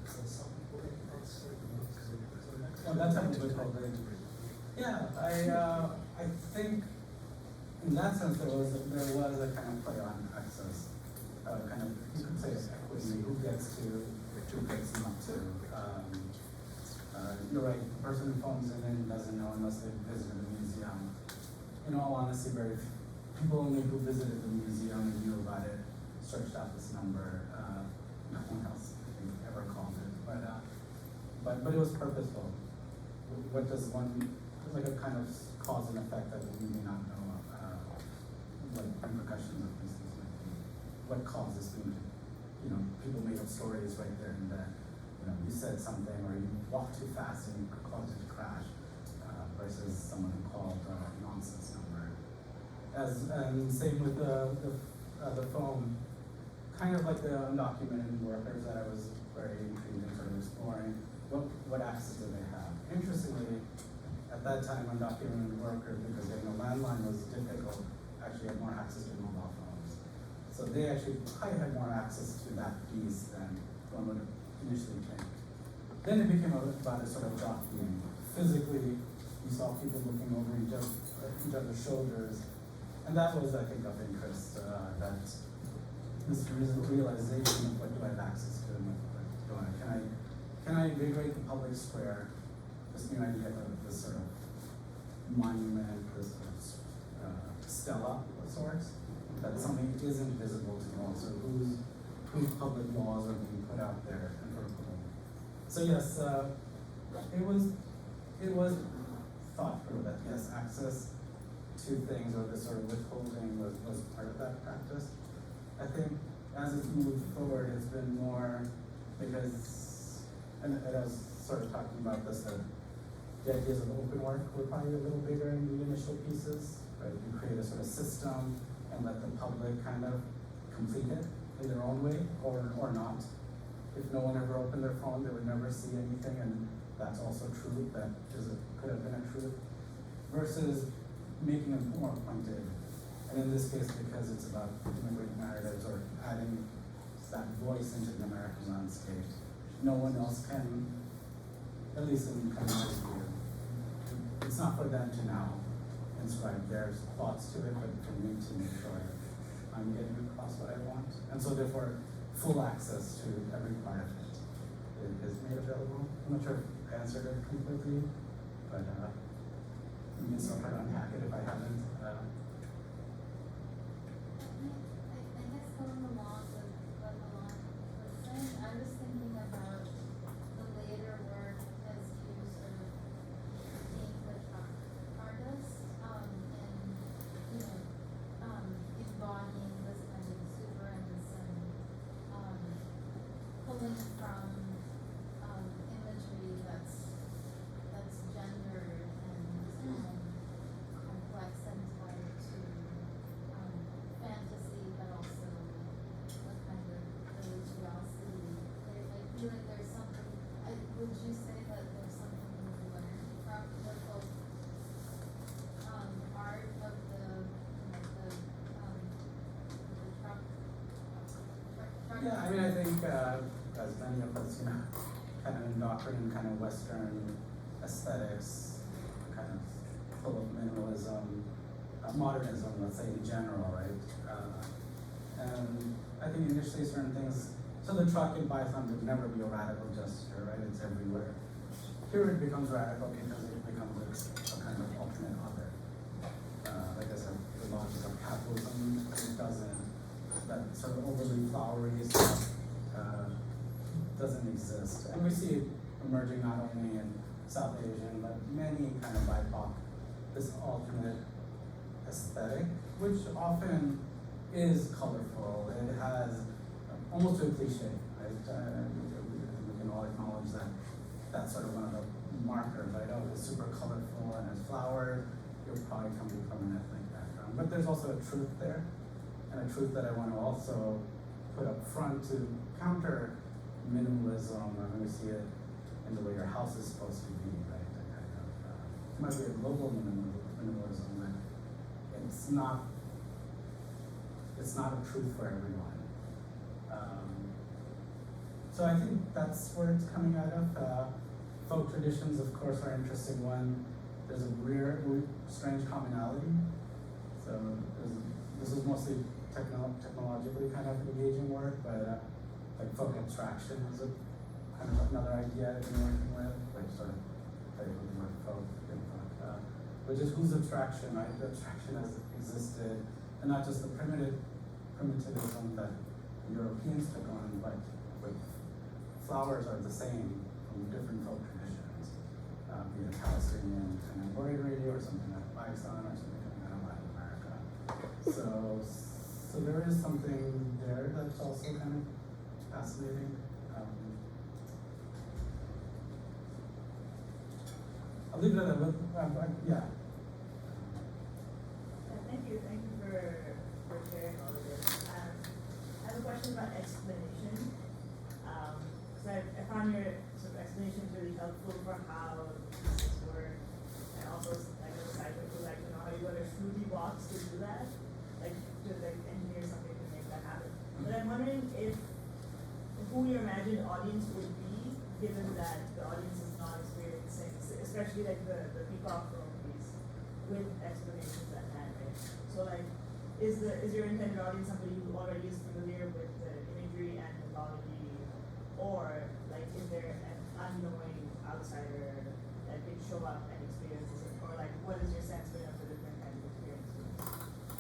So some people get participate. Oh, that's how we would call it. Yeah, I think in that sense there was a kind of play on access, kind of you could say equity, who gets not to. You're right, the person who phones in doesn't know unless they've visited the museum. In all honesty, very few people only who visited the museum and knew about it searched out this number. No one else, I think, ever called it. But it was purposeful. What does one, like a kind of cause and effect that we may not know what repercussions of these things might be. What causes being, people made up stories right there and then. You said something or you walked too fast and you caused it to crash, versus someone who called a nonsense number. And same with the phone, kind of like the undocumented workers that I was very intrigued in sort of exploring. What access do they have? Interestingly, at that time, undocumented workers, because getting a landline was difficult, actually had more access to mobile phones. So they actually probably had more access to that piece than one would initially think. Then it became about a sort of jockeying. Physically, you saw people looking over each other's shoulders, and that was, I think, of interest. That this realization of what do I have access to, and what do I, can I invigorate the public square? This new idea of this sort of monument, this sort of stela of sorts, that something isn't visible to all. So whose public laws are being put out there and for whom? So yes, it was thought through that yes, access to things or this sort of withholding was part of that practice. I think as it's moved forward, it's been more because, and I was sort of talking about this, that the ideas of open work were probably a little bigger in the initial pieces, right? You create a sort of system and let the public kind of complete it in their own way or not. If no one ever opened their phone, they would never see anything, and that's also true. That could have been a truth. Versus making them more pointed, and in this case, because it's about immigrant narratives or adding that voice into the American landscape, no one else can, at least in kind of my view. It's not for them to now inscribe their thoughts to it, but for me to make sure that I'm getting across what I want, and so therefore, full access to every part of it is made available. I'm not sure if I answered it completely, but you can still try to unpack it if I haven't. I guess going along with what Alon was saying, I was thinking about the later work as you sort of being the truck artist, embodying this kind of exuberance and pulling from imagery that's gendered and complex and tied to fantasy, but also a kind of religiosity. I feel like there's something. Would you say that there's something you've learned from the folk art of the truck? Yeah, I mean, I think as many of us, kind of indoctrinated in kind of Western aesthetics, kind of full of minimalism, modernism, let's say in general, right? And I think initially certain things, so the truck in Python would never be a radical gesture, right? It's everywhere. Here it becomes radical because it becomes a kind of alternate other. Like I said, the logic of capitalism, it doesn't, that sort of overly flowery stuff doesn't exist. And we see it emerging not only in South Asian, but many kind of BIPOC, this alternate aesthetic, which often is colorful. It has almost a cliche, right? We can all acknowledge that that's sort of one of the markers, right? Oh, it's super colorful and it's flowers. You're probably coming from an ethnic background. But there's also a truth there, and a truth that I want to also put up front to counter minimalism. We see it in the way your house is supposed to be, right? It might be a global minimalism, but it's not a truth for everyone. So I think that's where it's coming out of. Folk traditions, of course, are an interesting one. there's a weird, strange commonality. So this is mostly technologically kind of engaging work, but like folk abstraction is a kind of another idea I've been working with, like sort of play with the word folk, which is whose abstraction, right? The abstraction has existed, and not just the primitivism that Europeans took on, but with flowers are the same from different folk traditions, be it Palestinian kind of embroidery or something like Pakistan or something like that in Latin America. So there is something there that's also kind of fascinating. I'll leave it at that, but yeah. Thank you for sharing all of this. I have a question about explanation. Because I found your sort of explanations really helpful for how pieces work, and also like the side would like to know how you go to Fruity Box to do that, like to like engineer something to make that happen. But I'm wondering if who your imagined audience would be, given that the audience is not experiencing, especially like the Peacock film piece with explanations at hand, right? So like, is your intended audience somebody who already is familiar with the imagery and mythology, or like is there an unknowing outsider that could show up and experience it, or like what is your sense for different kinds of experiences?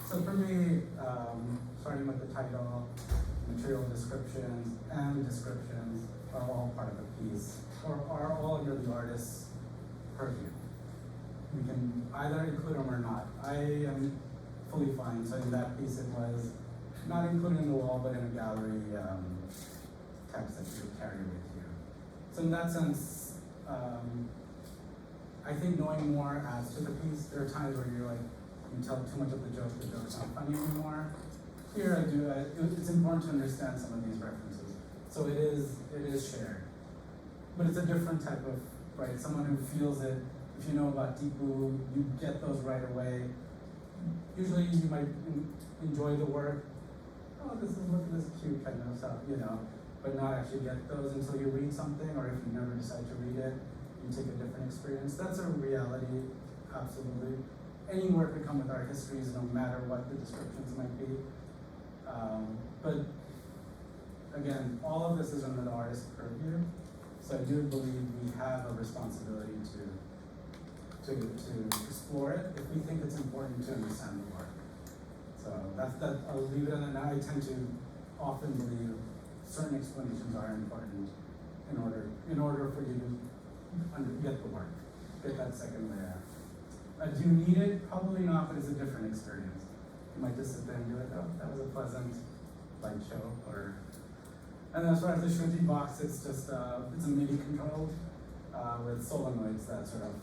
So for me, starting with the title, material descriptions and descriptions are all part of the piece, or are all under the artist's purview. We can either include them or not. I am fully fine. So in that piece, it was not included in the wall, but in a gallery text that you could carry with you. So in that sense, I think knowing more adds to the piece. There are times where you're like, you tell too much of the joke's not funny anymore. Here it's important to understand some of these references. So it is shared. But it's a different type of, right, someone who feels it. If you know about Tipu, you get those right away. Usually you might enjoy the work. Oh, look at this cute kind of stuff, but not actually get those until you read something, or if you never decide to read it, you take a different experience. That's a reality, absolutely. Any work would come with art histories, no matter what the descriptions might be. But again, all of this is under the artist's purview, so I do believe we have a responsibility to explore it if we think it's important to understand the work. So I'll leave it at that. I tend to often believe certain explanations are important in order for you to get the work, get that second layer. Do you need it? Probably not, but it's a different experience. You might just sit there and be like, oh, that was a pleasant light show. And as far as the Shruti box, it's just it's a MIDI controlled with solenoids that sort of.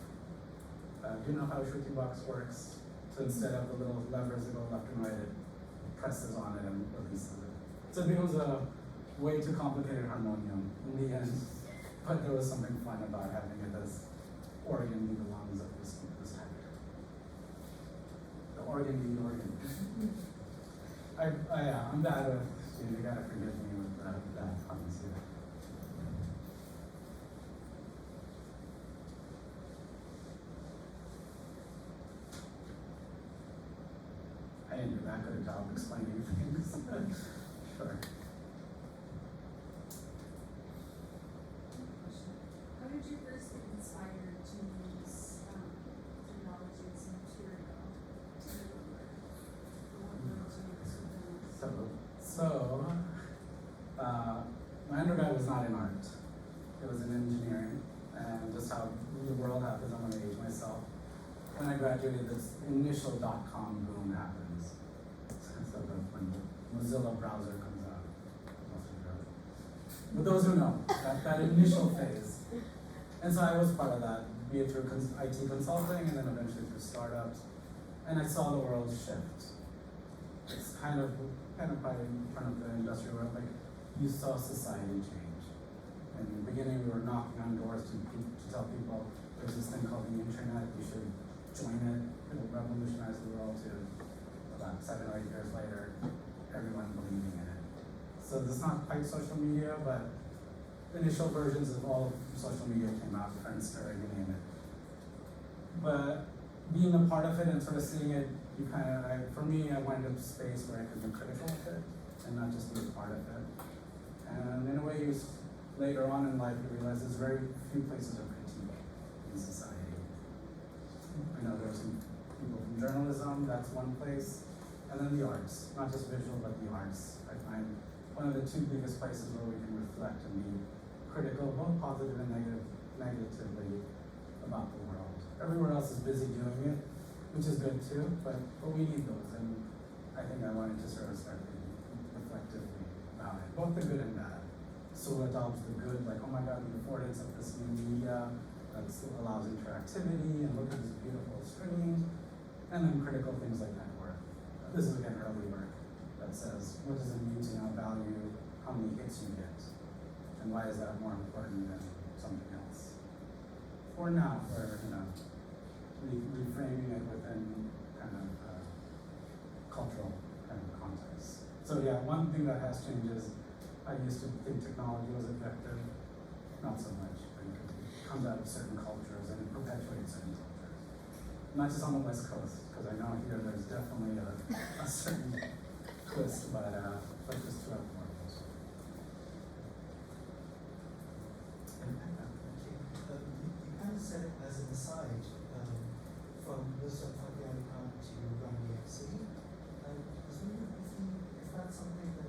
Do you know how a Shruti box works? So instead of the little levers that go left and right, it presses on it and releases it. So it becomes a way too complicated harmonium in the end, but there was something fun about having it as organ be the lungs of this type. The organ be the organ. I'm bad with, you gotta forgive me with that puns here. I didn't do that good a job explaining things. Sure. How did you first get inspired to use technology as a material to do the work? What led you to this? So, my undergrad was not in art. It was in engineering, and just how the world happens, I'm gonna age myself. When I graduated, this initial .com boom happens. So when the Mozilla browser comes out. But those who know, that initial phase. And so I was part of that, be it through IT consulting and then eventually through startups. And I saw the world shift. It's kind of by in front of the industrial world, like you saw society change. In the beginning, we were knocking on doors to tell people there's this thing called the internet, you should join it, it'll revolutionize the world. To about 7 or 8 years later, everyone believing in it. So it's not quite social media, but initial versions of all of social media came out, Friendster, you name it. but being a part of it and sort of seeing it, you kind of, for me, I wanted a space where I could be critical of it and not just be a part of it. And in a way, later on in life, you realize there's very few places of critique in society. I know there's some people from journalism, that's one place, and then the arts, not just visual, but the arts. I find one of the two biggest places where we can reflect and be critical, both positive and negatively about the world. Everywhere else is busy doing it, which is good too, but we need those, and I think I wanted to sort of start thinking reflectively about it, both the good and bad. So it adopts the good, like, oh my God, the affordance of this new media that allows interactivity, and look at this beautiful screen, and then critical things like network. This is again early work that says, what does it mean to now value how many hits you get, and why is that more important than something else? Or now, where, reframing it within kind of cultural kind of context. So yeah, one thing that has changed is I used to think technology was objective, not so much. It comes out of certain cultures and it perpetuates certain cultures. Not just on the West Coast, because I know here there's definitely a certain twist, but just throughout the world. You kind of said it as an aside, from Nusrat Fateh Ali Khan to Rani FC. I was wondering if that's something that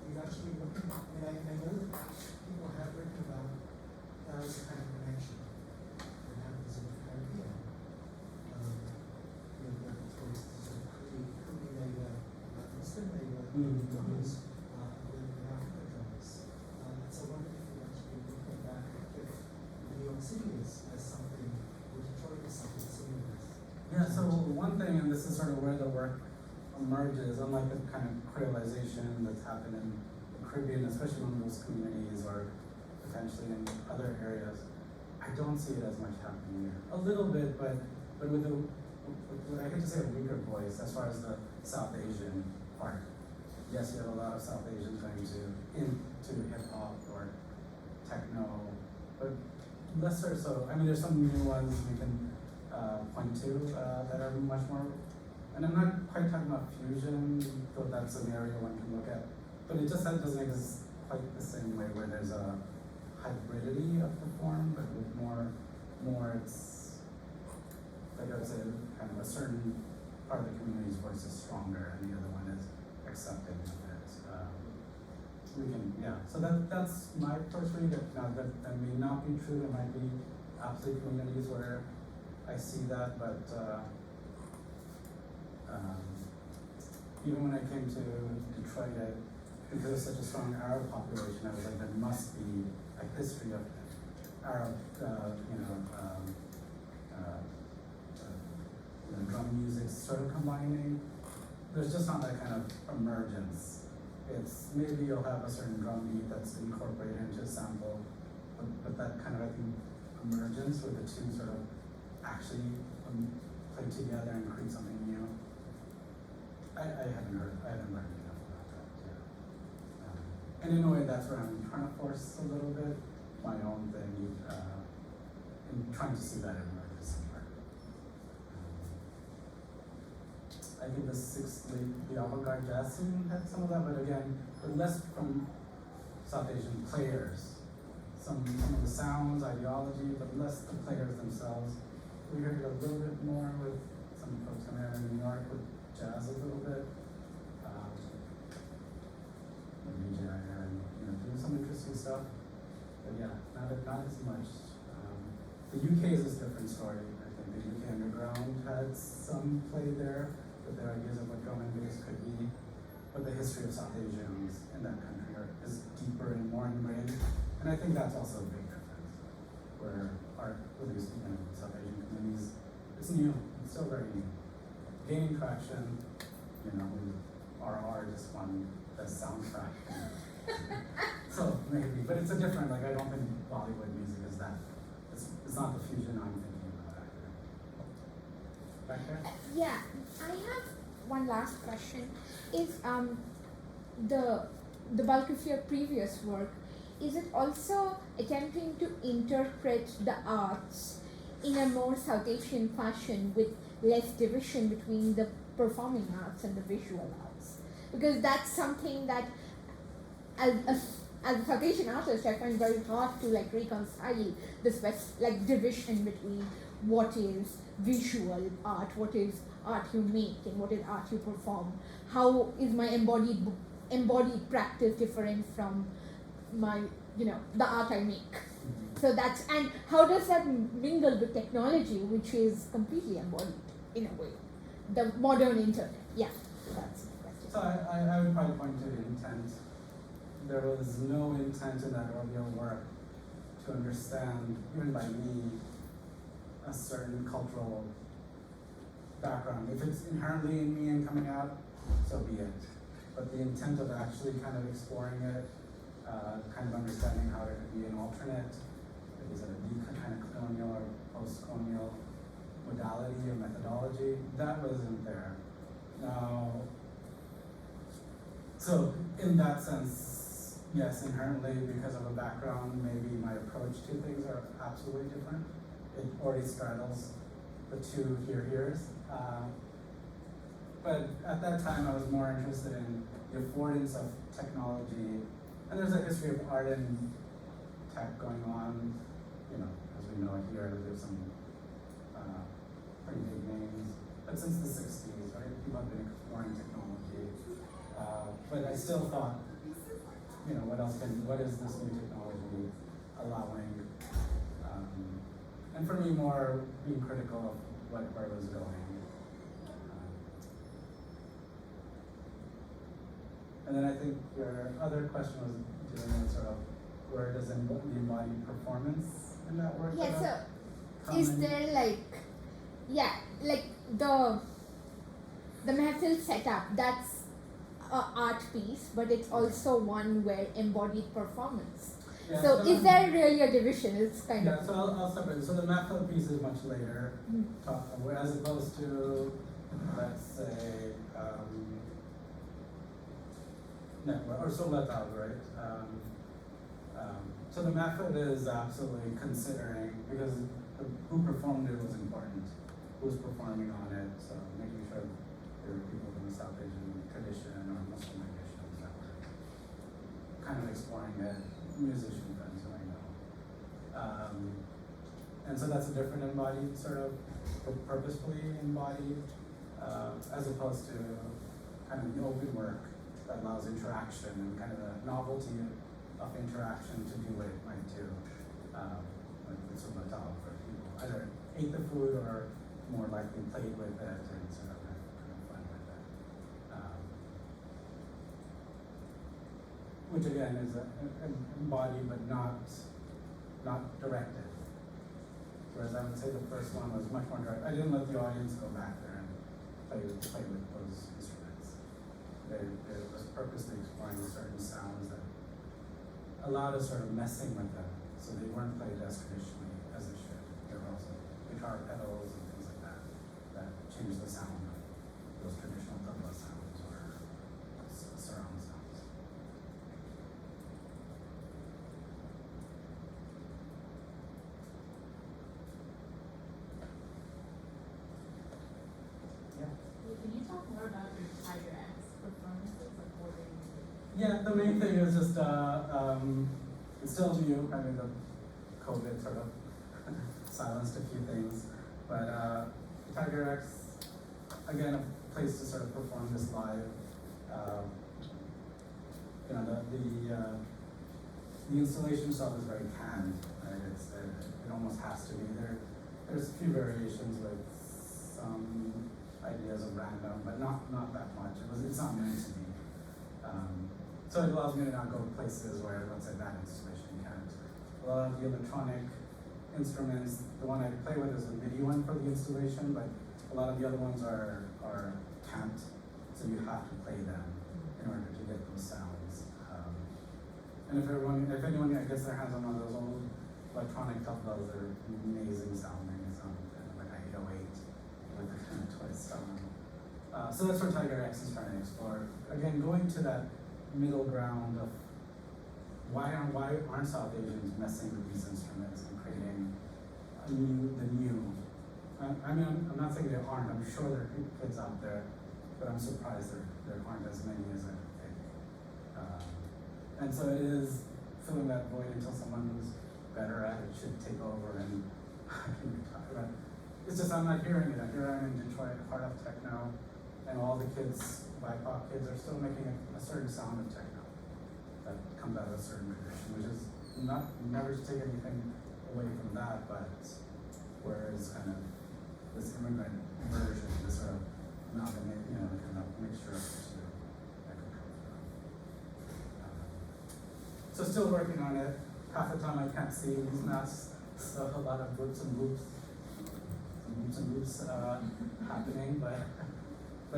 you've actually looked at. I know that people have written about that as a kind of connection that happens in the Caribbean. Towards the sort of Kumi neighbor, Muslim neighbor, drums, with the African drums. So I wonder if you've actually looked at that, if New York City is as something, or Detroit is something similar. Yeah, so one thing, and this is sort of where the work emerges, unlike the kind of creolization that's happened in the Caribbean, especially among those communities or potentially in other areas, I don't see it as much happening here. A little bit, but with I hate to say a weaker voice as far as the South Asian part. Yes, you have a lot of South Asians going into hip hop or techno, but lesser so. I mean, there's some new ones we can point to that are much more, and I'm not quite talking about fusion, though that's an area one can look at, but it just doesn't exist quite the same way where there's a hybridity of the form, but with more it's, like I would say, kind of a certain part of the community's voice is stronger and the other one is accepting of it. So that's my first read. Now that may not be true, there might be absolute communities where I see that, but even when I came to Detroit, because there's such a strong Arab population, I was like, there must be a history of Arab, drum music sort of combining. There's just not that kind of emergence. It's maybe you'll have a certain drum beat that's incorporated into a sample, but that kind of, I think, emergence where the two sort of actually play together and create something new. I haven't learned enough about that yet. And in a way, that's where I'm trying to force a little bit my own thing, and trying to see that emerge somewhere. I think the avant-garde jazz scene had some of that, but again, less from South Asian players. Some of the sounds, ideology, but less the players themselves. We heard it a little bit more with some folks coming out in New York with jazz a little bit. DJ and doing some interesting stuff. But yeah, not as much. The UK is a different story. I think the UK underground had some play there with their ideas of what drum and bass could be. But the history of South Asians in that country is deeper and more ingrained. And I think that's also a big difference. Where art, at least South Asian communities, it's new. It's still very new. Gaining traction, RR just won the soundtrack. So maybe, but it's a different, I don't think Bollywood music is that. It's not the fusion I'm thinking about either. Back there? Yeah, I have one last question. Is the bulk of your previous work, is it also attempting to interpret the arts in a more South Asian fashion with less division between the performing arts and the visual arts, because that's something that as a South Asian artist I find very hard to like reconcile this like division between what is visual art, what is art you make, and what is art you perform. How is my embodied practice different from my, the art I make? So that's, and how does that mingle with technology, which is completely embodied in a way, the modern internet? Yeah, that's the question. So I would probably point to the intent. There was no intent in that earlier work to understand, even by me, a certain cultural background. If it's inherently in me and coming out, so be it. But the intent of actually kind of exploring it, kind of understanding how it could be an alternate, is it a kind of colonial or post-colonial modality or methodology, that wasn't there. Now, so in that sense, yes, inherently because of a background, maybe my approach to things are absolutely different. It already straddles the two here's. But at that time, I was more interested in the affordance of technology. And there's a history of art and tech going on, as we know it here, there's some pretty big names. But since the 60s, right, people have been exploring technology. But I still thought, what is this new technology allowing? And for me, more being critical of where it was going. And then I think your other question was dealing with sort of where does the embodied performance in that work? Yeah, so come is in? there like the Mehfil setup, that's a art piece, but it's also one where embodied performance. Yeah, So is there really a division? It's kind Yeah, of so I'll separate. So the Mehfil piece is much later, as opposed to, let's say, network or Solatag, right? So the method is absolutely considering, because who performed it was important, who's performing on it, so making sure there were people from the South Asian tradition or Muslim traditions that were kind of exploring it, musician friends who I know. And so that's a different embodied, sort of purposefully embodied, as opposed to kind of the open work that allows interaction and kind of the novelty of interaction to do what it might do. Like the Subatal, for people either ate the food or more likely played with it and sort of had kind of fun with it. Which again is embodied but not directed. Whereas I would say the first one was much more direct. I didn't let the audience go back there and play with those instruments. It was purposely exploring certain sounds that allowed us sort of messing with them, so they weren't played as traditionally as they should. There were also guitar pedals and things like that changed the sound of those traditional tabla sounds or surround sounds. Yeah. Can you talk more about your Tiger X performances, like what they Yeah, the main thing is just it's still new. I mean, the COVID sort of silenced a few things, but Tiger X, again, a place to sort of perform this live. The installation itself is very canned. Right? It almost has to be there. There's a few variations with some ideas of random, but not that much. It's not meant to be. So it allows me to not go places where, let's say, that installation can't. A lot of the electronic instruments, the one I play with is the MIDI one for the installation, but a lot of the other ones are can't, so you have to play them in order to get those sounds. And if anyone gets their hands on one of those old electronic tablas, they're amazing sounding. They sound kind of like a 808 with a kind of twist on them. So that's what Tiger X is trying to explore. Again, going to that middle ground of why aren't South Asians messing with these instruments and creating the new. I mean, I'm not saying there aren't. I'm sure there are kids out there, but I'm surprised there aren't as many as I think. And so it is filling that void until someone who's better at it should take over and I can talk about it. It's just I'm not hearing it. Here I am in Detroit, part of techno, and all the kids, BIPOC kids, are still making a certain sound of techno that comes out of a certain tradition, which is never to take anything away from that, but whereas kind of this immigrant version, this sort of amalgamate, kind of mixture of the two that can come from. So still working on it. Half the time I can't see these masks, so a lot of boops and boops happening, but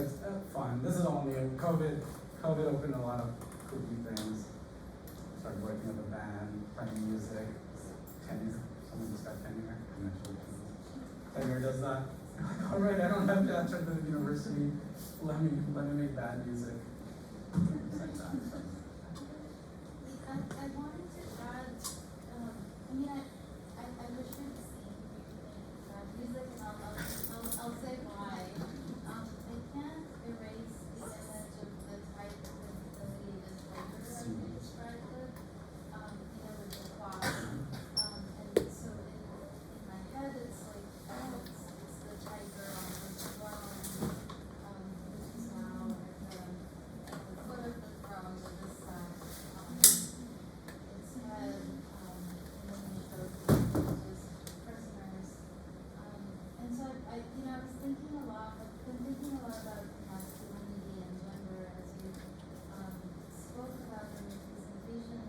it's fun. This is all new. COVID opened a lot of kooky things. Started working with a band, playing music. Tenure, someone just got tenure. Tenure does that. All right, I don't have to enter the university. Let me make band music. Things like that. I wanted to add, I wish we'd seen music, and I'll say why. I can't erase the image of the type of disability as you described it, with the clock. And so in my head, it's like, it's the tiger on the throne, which is now at the foot of the throne with this, its head, and then it shows the images of prisoners. And so I was thinking a lot, I've been thinking a lot about masculinity and gender as you spoke about in your presentation,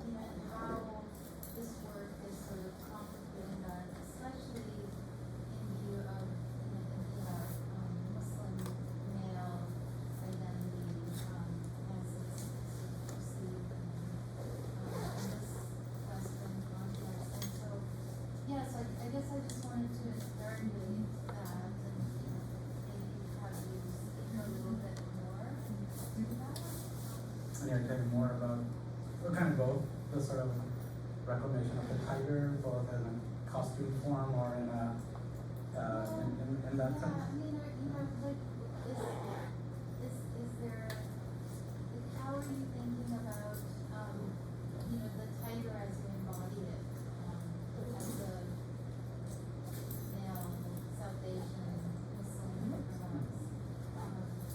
and how this work is sort of complicating that, especially in view of Muslim male identity as it's perceived in this Western context. And so, yes, I guess I just wanted to interrogate that and maybe have you speak a little bit more to that. And you're talking more about kind of both the sort of reclamation of the tiger, both in a costume form or in a in that sense. Is there, how are you thinking about, the tiger as you embody it, as a male South Asian Muslim perhaps?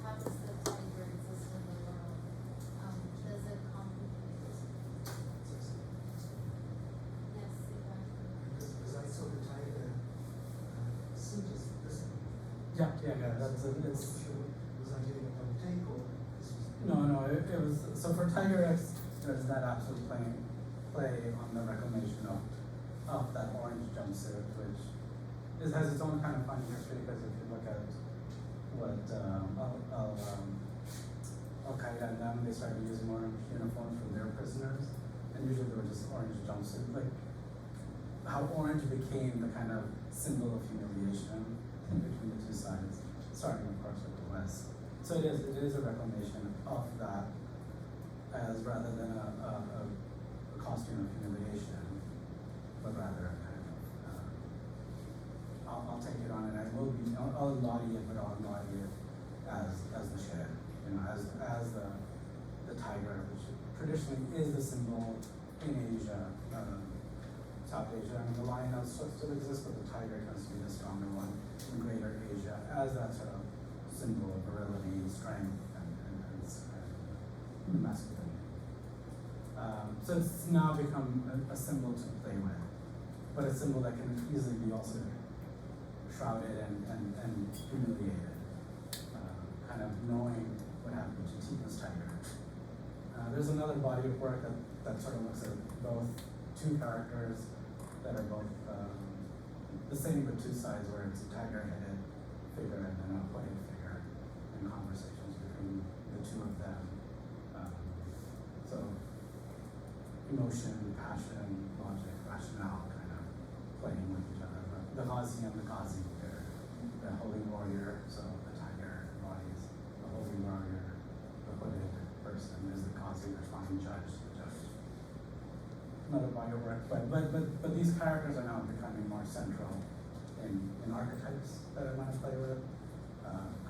How does the tiger exist in the world? Does it complicate? Yes, exactly. Because I saw the tiger suit as prison. Yeah. That's it's. Was I getting a double take or this was? No. It was so for Tiger X. There's that absolute play on the reclamation of that orange jumpsuit, which has its own kind of funny history because if you look at what Al Qaeda and them, they started using orange uniforms from their prisoners, and usually they were just orange jumpsuits. Like how orange became the kind of symbol of humiliation between the two sides, starting of course with the West. So it is a reclamation of that as rather than a costume of humiliation, but rather a kind of I'll take it on and I'll embody it, but I'll embody it as the shed, as the tiger, which traditionally is the symbol in Asia, South Asia. I mean, the lion still exists, but the tiger tends to be the stronger one in Greater Asia as that sort of symbol of virility, strength, and masculinity. So it's now become a symbol to play with, but a symbol that can easily be also shrouded and humiliated. Kind of knowing what happened to Tito's tiger. There's another body of work that sort of looks at both two characters that are both the same but two sides, where it's a tiger-headed figure and then a hooded figure in conversations between the two of them. So emotion, passion, logic, rationale kind of playing with each other. The Ghazi and the Ghazi, they're the holy warrior, so the tiger embodies the holy warrior, the hooded person is the Ghazi, the fine judge, the judge. another body of work, but these characters are now becoming more central in archetypes that I want to play with,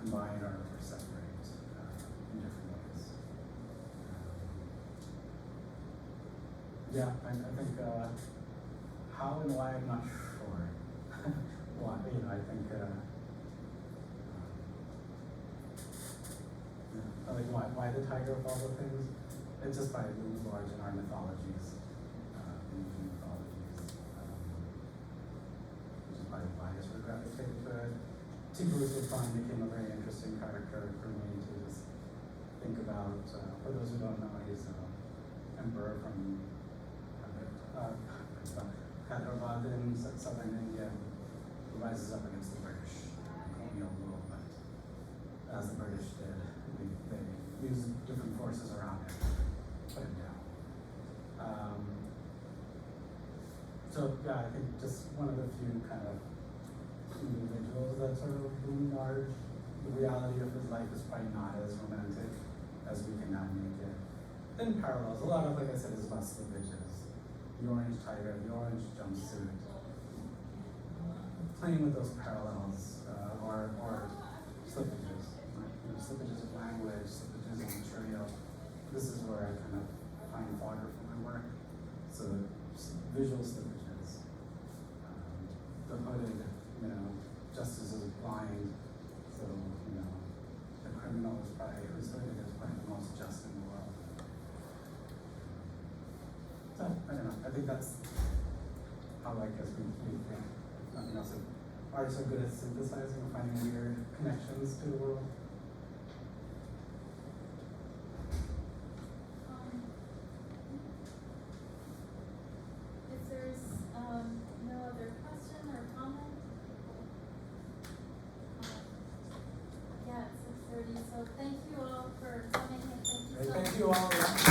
combine or separate in different ways. Yeah, I think how and why I'm not sure. Why, I think I like why the tiger of all the things. It's just by looms large in our mythologies, Indian mythologies, which is probably why I sort of gravitated to it. Tigrus became a very interesting character for me to just think about. For those who don't know, he's an emperor from Hyderabad in southern India, who rises up against the British colonial rule, but as the British did, they used different forces around him, put him down. So yeah, I think just one of the few kind of individuals that sort of loom large. The reality of his life is probably not as romantic as we can now make it. In parallels, a lot of, like I said, is about slippages. The orange tiger, the orange jumpsuit. Playing with those parallels, or slippages. Slippages of language, slippages of material. This is where I kind of find fodder for my work. So visual slippages. The hooded, justice is blind. So, the criminal is probably, who's hooded is probably the most just in the world. So, I don't know, I think that's how I guess we think. Nothing else. Artists are good at synthesizing and finding weird connections to the world. If there's no other question or comment? Yeah, it's 6:30, so thank you all for coming and thank you so much. Thank you all.